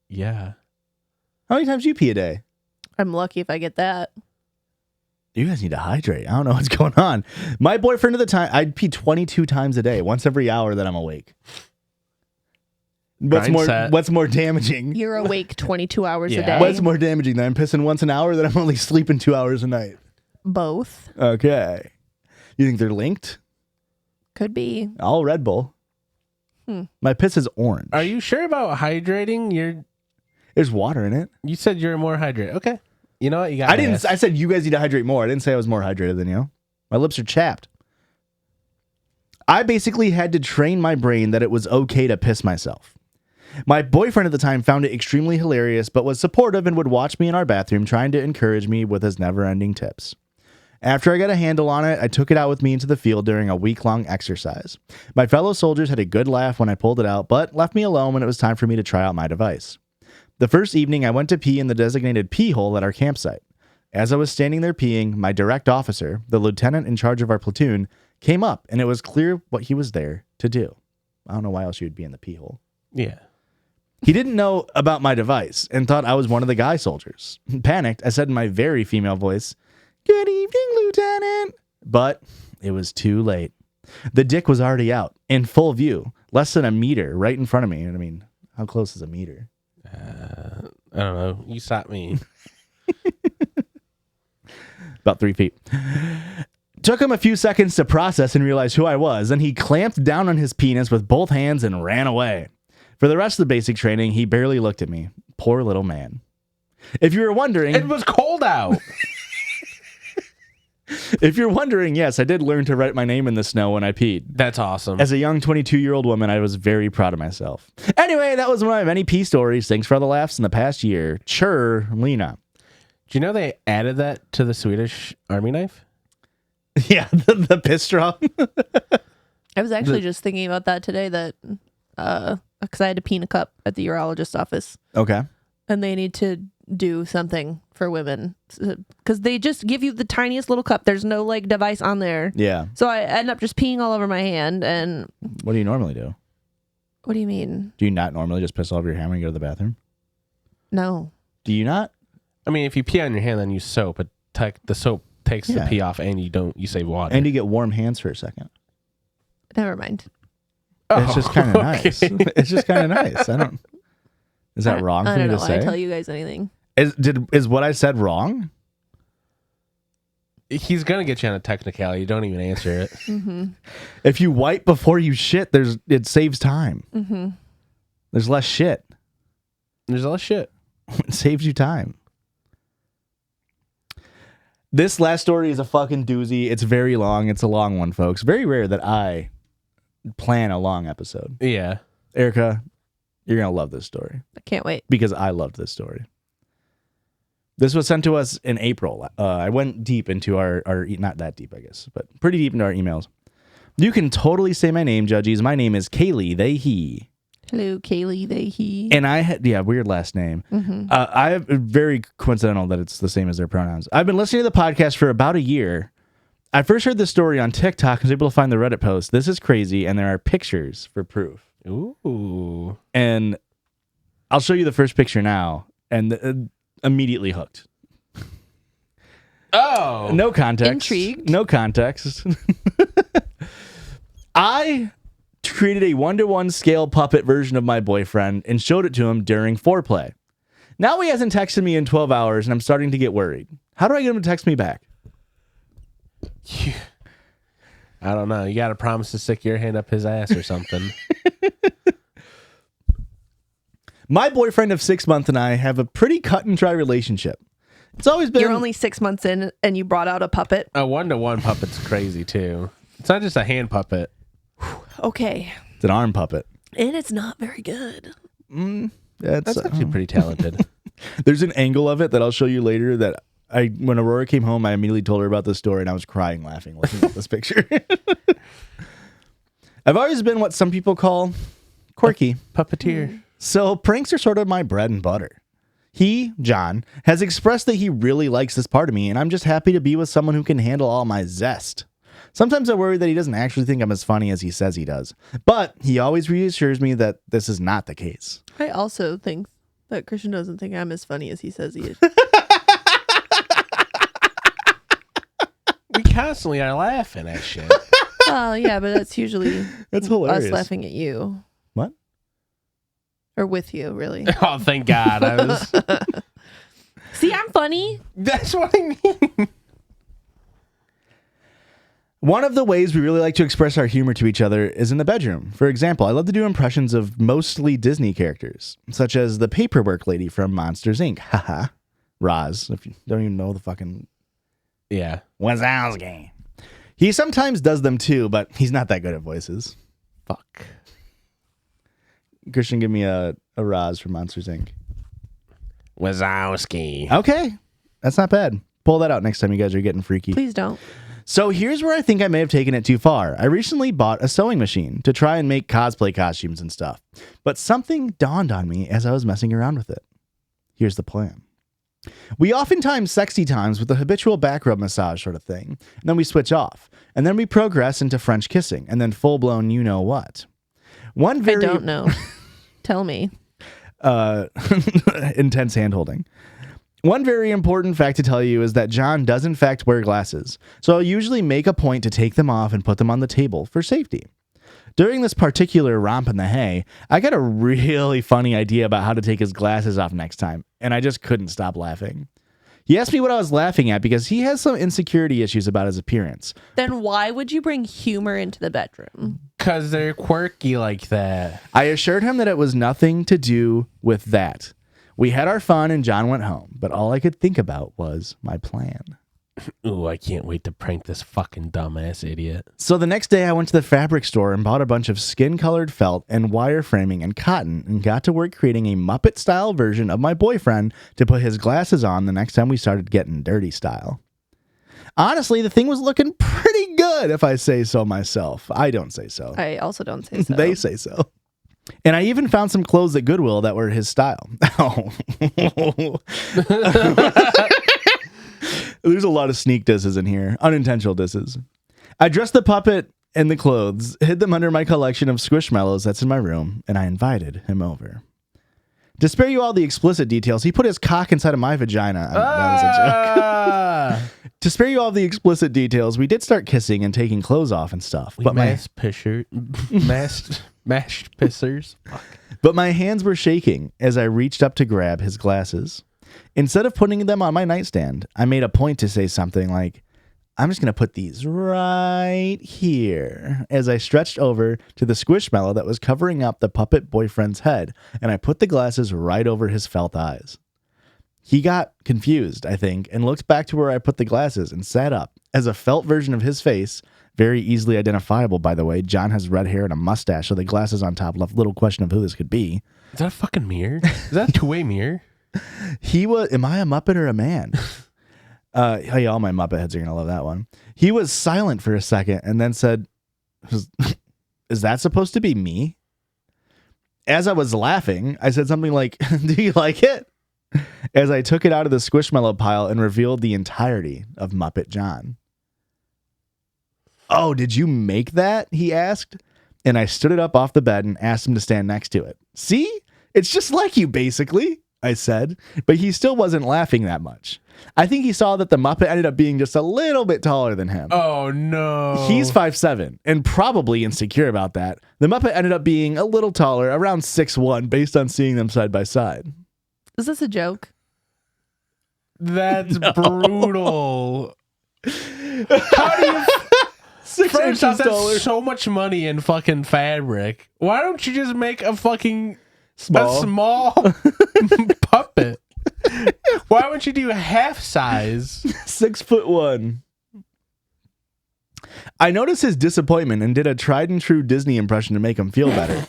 Yeah. How many times do you pee a day? I'm lucky if I get that. You guys need to hydrate. I don't know what's going on. My boyfriend at the time, I'd pee 22 times a day, once every hour that I'm awake. What's more damaging? You're awake 22 hours a Yeah. day. What's more damaging? That I'm pissing once an hour, that I'm only sleeping 2 hours a night. Both. Okay. You think they're linked? Could be. All Red Bull. My piss is orange. Are you sure about hydrating? There's water in it. You said you're more hydrated. Okay. You know what? You got. I didn't. I said you guys need to hydrate more. I didn't say I was more hydrated than you. My lips are chapped. I basically had to train my brain that it was okay to piss myself. My boyfriend at the time found it extremely hilarious, but was supportive and would watch me in our bathroom, trying to encourage me with his never-ending tips. After I got a handle on it, I took it out with me into the field during a week-long exercise. My fellow soldiers had a good laugh when I pulled it out, but left me alone when it was time for me to try out my device. The first evening, I went to pee in the designated pee hole at our campsite. As I was standing there peeing, my direct officer, the lieutenant in charge of our platoon, came up, and it was clear what he was there to do. I don't know why else you would be in the pee hole. Yeah. He didn't know about my device and thought I was one of the guy soldiers. Panicked, I said in my very female voice, "Good evening, Lieutenant." But it was too late. The dick was already out, in full view, less than a meter right in front of me. I mean, how close is a meter? I don't know. You stopped me. About 3 feet. Took him a few seconds to process and realize who I was. Then he clamped down on his penis with both hands and ran away. For the rest of the basic training, he barely looked at me. Poor little man. If you were wondering... It was cold out. If you're wondering, yes, I did learn to write my name in the snow when I peed. That's awesome. As a young 22-year-old woman, I was very proud of myself. Anyway, that was one of my many pee stories. Thanks for all the laughs in the past year. Chur, Lena. Do you know they added that to the Swedish Army knife? Yeah, the piss straw. I was actually just thinking about that today, that because I had to pee in a cup at the urologist office. Okay. And they need to do something for women because they just give you the tiniest little cup. There's no like device on there. Yeah. So I end up just peeing all over my hand. And What do you normally do? what do you mean? Do you not normally just piss all over your hand when you go to the bathroom? No. Do you not? I mean, if you pee on your hand, then use soap. But the soap takes Yeah. the pee off, and you save water. And you get warm hands for a second. Never mind. It's just kind of nice. okay. It's just kind of nice. I don't. Is that wrong I for me don't to know. say? I tell you guys anything. Is what I said wrong? He's gonna get you on a technicality. Don't even answer it. Mm-hmm. If you wipe before you shit, it saves time. Mm-hmm. There's less shit. There's a lot of shit. It saves you time. This last story is a fucking doozy. It's very long. It's a long one, folks. Very rare that I plan a long episode. Yeah. Erica, you're going to love this story I can't wait. because I loved this story. This was sent to us in April. I went deep into our, not that deep, I guess, but pretty deep into our emails. You can totally say my name, Judgies. My name is Kaylee, they, he. Hello, Kaylee, they, he. And I had, weird last name. Mm-hmm. I have very coincidental that it's the same as their pronouns. I've been listening to the podcast for about a year. I first heard this story on TikTok and was able to find the Reddit post. This is crazy, and there are pictures for proof. Ooh. And I'll show you the first picture now, and immediately hooked. Oh. No context. Intrigued. No context. I created a 1-to-1 scale puppet version of my boyfriend and showed it to him during foreplay. Now he hasn't texted me in 12 hours, and I'm starting to get worried. How do I get him to text me back? I don't know. You got to promise to stick your hand up his ass or something. My boyfriend of 6 months and I have a pretty cut and dry relationship. It's always been... You're only 6 months in and you brought out a puppet. A 1-to-1 puppet's crazy too. It's not just a hand puppet. Okay. It's an arm puppet. And it's not very good. That's actually pretty talented. There's an angle of it that I'll show you later that when Aurora came home, I immediately told her about this story and I was crying laughing looking at this picture. I've always been what some people call quirky. Puppeteer. So pranks are sort of my bread and butter. He, John, has expressed that he really likes this part of me, and I'm just happy to be with someone who can handle all my zest. Sometimes I worry that he doesn't actually think I'm as funny as he says he does, but he always reassures me that this is not the case. I also think that Christian doesn't think I'm as funny as he says he is. We constantly are laughing at shit. Oh, yeah, but that's usually That's hilarious. us laughing at you. What? Or with you, really. Oh, thank God. See, I'm funny. That's what I mean. One of the ways we really like to express our humor to each other is in the bedroom. For example, I love to do impressions of mostly Disney characters, such as the paperwork lady from Monsters, Inc. Haha. Roz, if you don't even know the fucking... Yeah. Wazowski. He sometimes does them too, but he's not that good at voices. Fuck. Christian, give me a Roz from Monsters, Inc. Wazowski. Okay. That's not bad. Pull that out next time you guys are getting freaky. Please don't. So here's where I think I may have taken it too far. I recently bought a sewing machine to try and make cosplay costumes and stuff. But something dawned on me as I was messing around with it. Here's the plan. We oftentimes sexy times with the habitual back rub massage sort of thing. And then we switch off. And then we progress into French kissing. And then full-blown you know what. I don't know. Tell me. Intense hand-holding. One very important fact to tell you is that John does in fact wear glasses, so I'll usually make a point to take them off and put them on the table for safety. During this particular romp in the hay, I got a really funny idea about how to take his glasses off next time, and I just couldn't stop laughing. He asked me what I was laughing at because he has some insecurity issues about his appearance. Then why would you bring humor into the bedroom? Because they're quirky like that. I assured him that it was nothing to do with that. We had our fun and John went home, but all I could think about was my plan. Ooh, I can't wait to prank this fucking dumbass idiot. So the next day I went to the fabric store and bought a bunch of skin-colored felt and wireframing and cotton and got to work creating a Muppet-style version of my boyfriend to put his glasses on the next time we started getting dirty style. Honestly, the thing was looking pretty good if I say so myself. I don't say so. I also don't say so. They say so. And I even found some clothes at Goodwill that were his style. Oh. There's a lot of sneak disses in here. Unintentional disses. I dressed the puppet in the clothes, hid them under my collection of Squishmallows that's in my room, and I invited him over. To spare you all the explicit details, he put his cock inside of my vagina. That was a joke. To spare you all the explicit details, we did start kissing and taking clothes off and stuff. But mashed pissers. But my hands were shaking as I reached up to grab his glasses. Instead of putting them on my nightstand, I made a point to say something like, I'm just going to put these right here, as I stretched over to the squishmallow that was covering up the puppet boyfriend's head, and I put the glasses right over his felt eyes. He got confused, I think, and looked back to where I put the glasses and sat up. As a felt version of his face, very easily identifiable, by the way, John has red hair and a mustache, so the glasses on top left little question of who this could be. Is that a fucking mirror? Is that a two-way mirror? Am I a Muppet or a man? Hey, all my Muppet heads are going to love that one. He was silent for a second and then said, is that supposed to be me? As I was laughing, I said something like, do you like it? As I took it out of the Squishmallow pile and revealed the entirety of Muppet John. Oh, did you make that? He asked. And I stood it up off the bed and asked him to stand next to it. See? It's just like you, basically, I said. But he still wasn't laughing that much. I think he saw that the Muppet ended up being just a little bit taller than him. Oh, no. He's 5'7", and probably insecure about that. The Muppet ended up being a little taller, around 6'1", based on seeing them side by side. Is this a joke? That's brutal. How do you... 6 First off, inches taller. that's so much money in fucking fabric. Why don't you just make a fucking... Small. A small puppet? Why would you do half size? 6'1". I noticed his disappointment and did a tried and true Disney impression to make him feel better.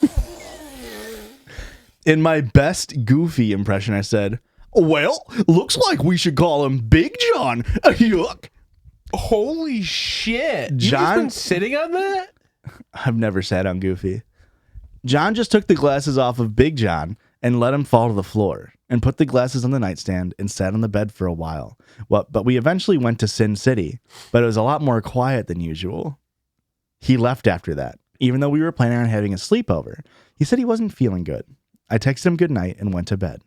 In my best Goofy impression, I said, well, looks like we should call him Big John. Yuck. Holy shit. You John- just been sitting on that? I've never sat on Goofy. John just took the glasses off of Big John and let him fall to the floor and put the glasses on the nightstand and sat on the bed for a while. But we eventually went to Sin City, but it was a lot more quiet than usual. He left after that, even though we were planning on having a sleepover. He said he wasn't feeling good. I texted him goodnight and went to bed.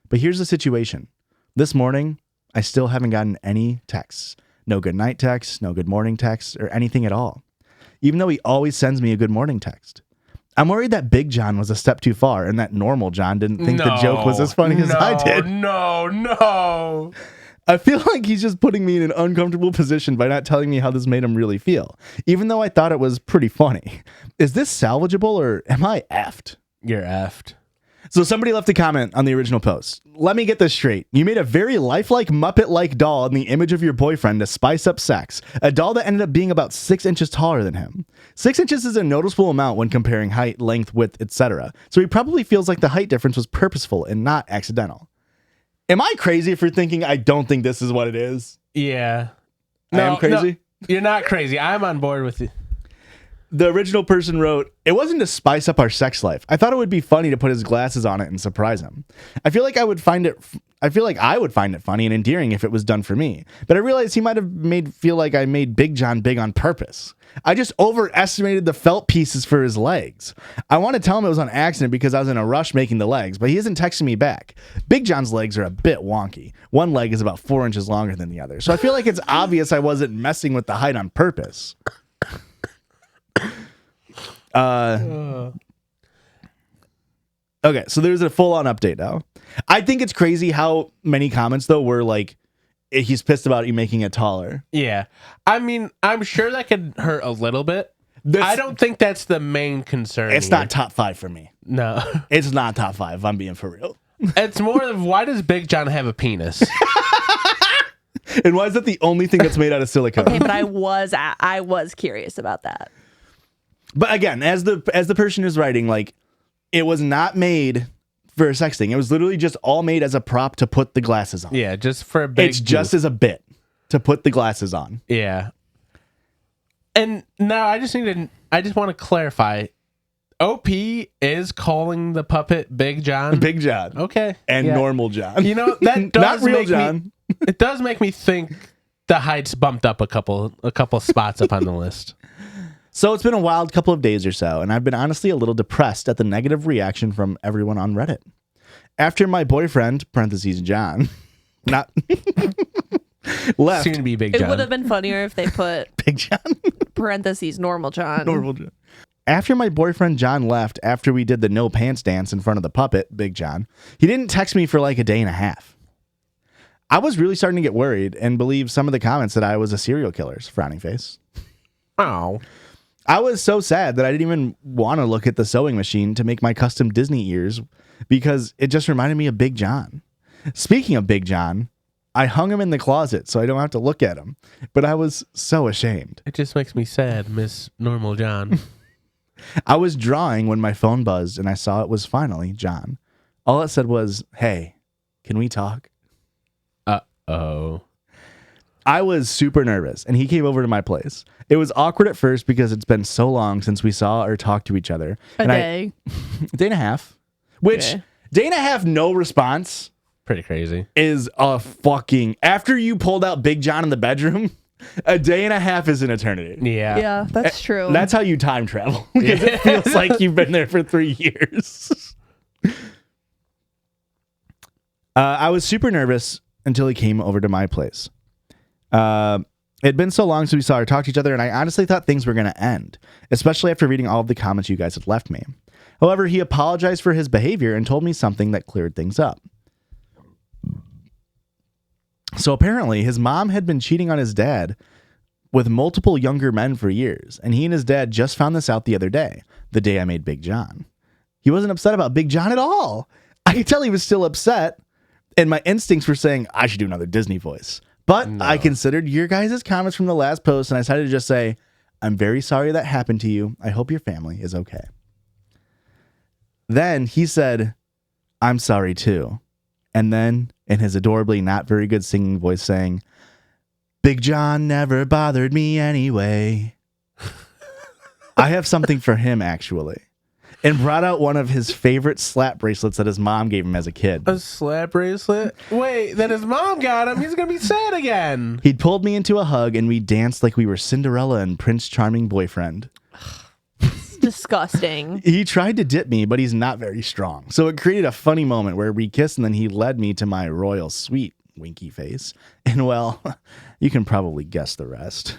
But here's the situation. This morning, I still haven't gotten any texts. No good night texts, no good morning texts, or anything at all. Even though he always sends me a good morning text. I'm worried that Big John was a step too far and that normal John didn't think the joke was as funny as I did. No. I feel like he's just putting me in an uncomfortable position by not telling me how this made him really feel, even though I thought it was pretty funny. Is this salvageable or am I effed? You're effed. So somebody left a comment on the original post. Let me get this straight. You made a very lifelike Muppet-like doll in the image of your boyfriend to spice up sex. A doll that ended up being about 6 inches taller than him. 6 inches is a noticeable amount when comparing height, length, width, etc. So he probably feels like the height difference was purposeful and not accidental. Am I crazy for thinking I don't think this is what it is? Yeah. I am crazy? No, you're not crazy. I'm on board with you. The original person wrote, it wasn't to spice up our sex life. I thought it would be funny to put his glasses on it and surprise him. I feel like I would find it funny and endearing if it was done for me. But I realized he might have feel like I made Big John big on purpose. I just overestimated the felt pieces for his legs. I want to tell him it was on accident because I was in a rush making the legs, but he isn't texting me back. Big John's legs are a bit wonky. One leg is about 4 inches longer than the other. So I feel like it's obvious I wasn't messing with the height on purpose. Okay, so there's a full-on update now. I think it's crazy how many comments, though, were like, he's pissed about you making it taller. Yeah. I mean, I'm sure that could hurt a little bit. I don't think that's the main concern. It's not top 5 for me. No. It's not top 5, I'm being for real. It's more of, why does Big John have a penis? And why is that the only thing that's made out of silicone? Okay, but I was curious about that. But again, as the person who's writing, like, it was not made for a sex thing. It was literally just all made as a prop to put the glasses on. Yeah, just for a big It's just as a bit to put the glasses on. Yeah. And now I just want to clarify. OP is calling the puppet Big John. Big John. Okay. And yeah. Normal John. You know, that does not real make John. it does make me think the height's bumped up a couple spots up on the list. So it's been a wild couple of days or so, and I've been honestly a little depressed at the negative reaction from everyone on Reddit. After my boyfriend, parentheses John, not left. Soon to be Big John. It would have been funnier if they put Big John. parentheses normal John. Normal John. After my boyfriend John left after we did the no pants dance in front of the puppet, Big John, he didn't text me for like a day and a half. I was really starting to get worried and believe some of the comments that I was a serial killer's frowning face. Oh. I was so sad that I didn't even want to look at the sewing machine to make my custom Disney ears because it just reminded me of Big John. Speaking of Big John, I hung him in the closet so I don't have to look at him, but I was so ashamed. It just makes me sad, Miss Normal John. I was drawing when my phone buzzed and I saw it was finally John. All it said was, "Hey, can we talk?" Uh-oh. I was super nervous, and he came over to my place. It was awkward at first because it's been so long since we saw or talked to each other. A day. A day and a half. Which, Okay. day and a half, no response Pretty crazy. is a fucking... After you pulled out Big John in the bedroom, a day and a half is an eternity. Yeah. Yeah, that's true. That's how you time travel. Because it feels like you've been there for 3 years. I was super nervous until he came over to my place. It'd been so long since we saw or talked to each other, and I honestly thought things were going to end, especially after reading all of the comments you guys had left me. However, he apologized for his behavior and told me something that cleared things up. So apparently, his mom had been cheating on his dad with multiple younger men for years, and he and his dad just found this out the other day, the day I made Big John. He wasn't upset about Big John at all. I could tell he was still upset, and my instincts were saying I should do another Disney voice. But No. I considered your guys' comments from the last post, and I decided to just say, I'm very sorry that happened to you. I hope your family is okay. Then he said, I'm sorry too. And then, in his adorably not very good singing voice, saying, Big John never bothered me anyway. I have something for him, actually. And brought out one of his favorite slap bracelets that his mom gave him as a kid. A slap bracelet? Wait, then his mom got him. He's going to be sad again. He'd pulled me into a hug and we danced like we were Cinderella and Prince Charming boyfriend. It's disgusting. He tried to dip me, but he's not very strong. So it created a funny moment where we kissed and then he led me to my royal suite, winky face. And well, you can probably guess the rest.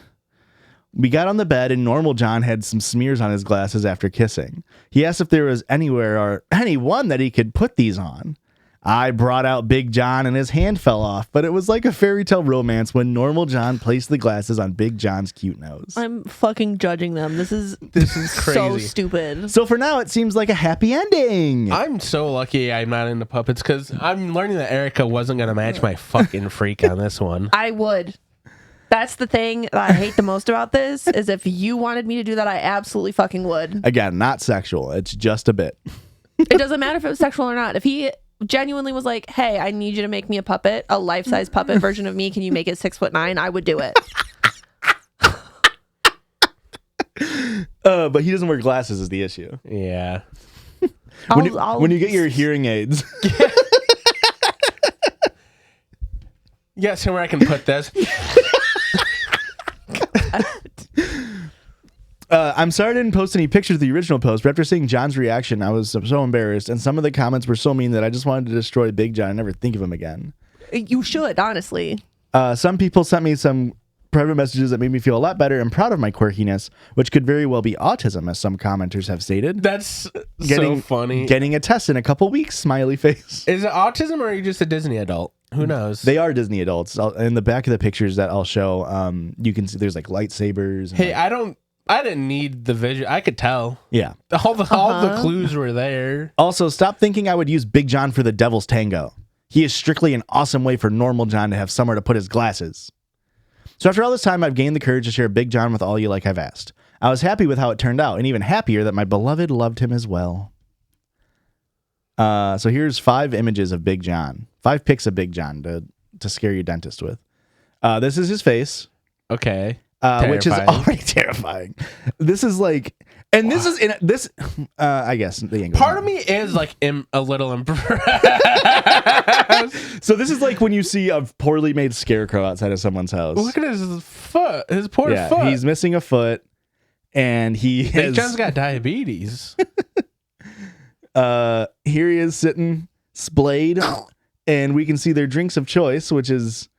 We got on the bed and normal John had some smears on his glasses after kissing. He asked if there was anywhere or anyone that he could put these on. I brought out Big John and his hand fell off, but it was like a fairy tale romance when normal John placed the glasses on Big John's cute nose. I'm fucking judging them. This is crazy. so stupid. So for now, it seems like a happy ending. I'm so lucky I'm not into puppets because I'm learning that Erica wasn't going to match my fucking freak on this one. I would. That's the thing that I hate the most about this is if you wanted me to do that, I absolutely fucking would. Again, not sexual. It's just a bit. It doesn't matter if it was sexual or not. If he genuinely was like, hey, I need you to make me a puppet, a life-size puppet version of me. Can you make it 6'9"? I would do it. But he doesn't wear glasses is the issue. Yeah. When you get your hearing aids. Yeah, somewhere I can put this. I'm sorry I didn't post any pictures of the original post, but after seeing John's reaction, I was so embarrassed, and some of the comments were so mean that I just wanted to destroy Big John and never think of him again. You should, honestly. Some people sent me some private messages that made me feel a lot better and proud of my quirkiness, which could very well be autism, as some commenters have stated. That's so funny. Getting a test in a couple weeks, smiley face. Is it autism or are you just a Disney adult? Who knows? They are Disney adults. In the back of the pictures that I'll show, you can see there's like lightsabers. And hey, I didn't need the vision. I could tell. Yeah. All the clues were there. Also, stop thinking I would use Big John for the Devil's Tango. He is strictly an awesome way for normal John to have somewhere to put his glasses. So after all this time, I've gained the courage to share Big John with all you like I've asked. I was happy with how it turned out, and even happier that my beloved loved him as well. So here's 5 images of Big John. 5 pics of Big John to scare your dentist with. This is his face. Okay. Which is already terrifying. This is like, and this is in this. I guess the English. Part of me is like a little impressed. So this is like when you see a poorly made scarecrow outside of some's house. Look at his foot. His poor foot. He's missing a foot, and Big John's got diabetes. Here he is sitting splayed, and we can see their drinks of choice, which is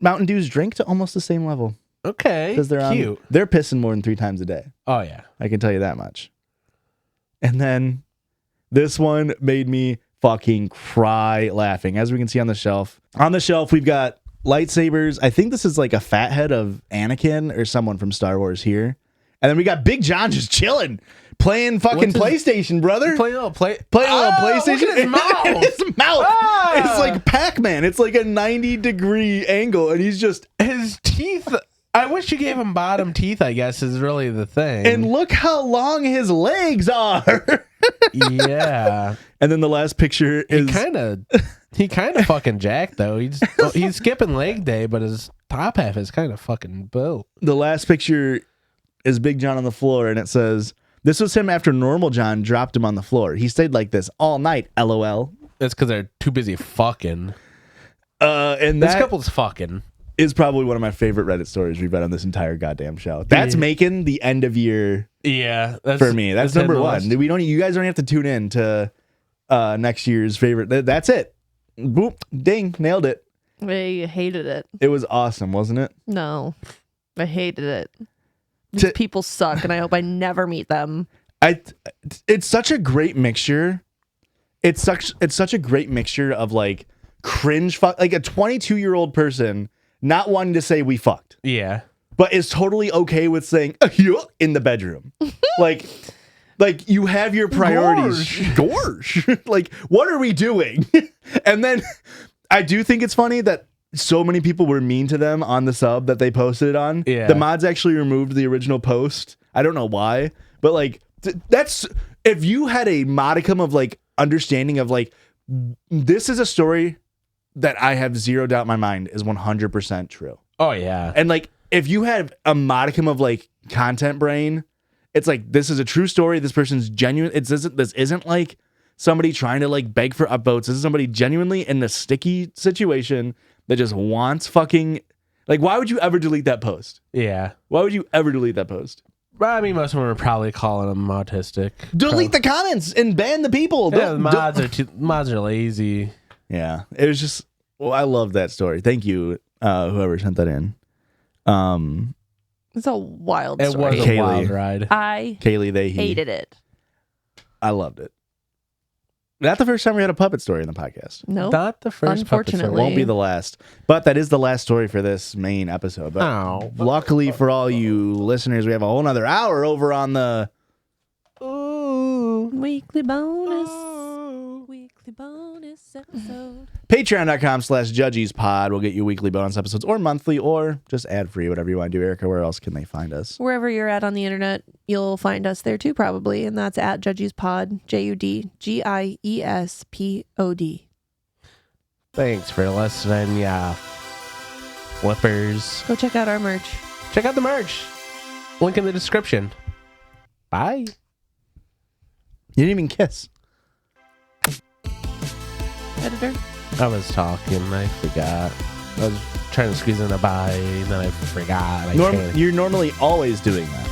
Mountain Dew's drink to almost the same level. Okay, because they're pissing more than 3 times a day. Oh yeah, I can tell you that much. And then this one made me fucking cry laughing. As we can see on the shelf, we've got lightsabers. I think this is like a fat head of Anakin or someone from Star Wars here. And then we got Big John just chilling, playing fucking PlayStation, brother. Playing a little PlayStation. Look at his mouth. His mouth. Ah! It's like Pac-Man. It's like a 90-degree angle, and he's just his teeth. I wish you gave him bottom teeth, I guess, is really the thing. And look how long his legs are. Yeah. And then the last picture is he kind of fucking jacked though. He's skipping leg day, but his top half is kind of fucking built. The last picture is Big John on the floor, and it says, "This was him after normal John dropped him on the floor. He stayed like this all night, LOL." That's because they're too busy fucking. And this couple's fucking. Is probably one of my favorite Reddit stories we've read on this entire goddamn show. That's making the end of year. Yeah, for me. That's number 1. You guys don't have to tune in to next year's favorite. That's it. Boop, ding, nailed it. I hated it. It was awesome, wasn't it? No, I hated it. These people suck, and I hope I never meet them. It's such a great mixture. It's such a great mixture of like cringe, like a 22-year-old person not wanting to say we fucked. Yeah. But is totally okay with saying in the bedroom. like you have your priorities. Gorge. Like, what are we doing? And then I do think it's funny that so many people were mean to them on the sub that they posted it on. Yeah. The mods actually removed the original post. I don't know why, but like that's if you had a modicum of like understanding of like this is a story that I have zero doubt in my mind is 100% true. Oh yeah. And like if you had a modicum of like content brain, it's like this is a true story. This person's genuine. This isn't like somebody trying to like beg for upvotes. This is somebody genuinely in a sticky situation that just wants fucking like why would you ever delete that post? Yeah. Why would you ever delete that post? Well, I mean, most of them are probably calling him autistic. Delete the comments and ban the people. Yeah, the mods are lazy. Yeah, it was just. Well, I love that story. Thank you, whoever sent that in. It's a wild story. It was a Kaylee. wild ride. Kaylee, they hated it. I loved it. Not the first time we had a puppet story in the podcast. No, Not the first puppet story. Unfortunately. Won't be the last. But that is the last story for this main episode. But Oh. luckily for all you listeners, we have a whole nother hour over on the weekly bonus. Weekly bonus episode. Patreon.com/JudgiesPod will get you weekly bonus episodes or monthly or just ad-free, whatever you want to do. Erica, where else can they find us? Wherever you're at on the internet, you'll find us there too, probably. And that's at Judgies Pod, JUDGIESPOD. Thanks for listening, yeah. Flippers. Go check out our merch. Check out the merch. Link in the description. Bye. You didn't even kiss. Editor. I was talking. I forgot. I was trying to squeeze in a bye, and then I forgot. You're normally always doing that.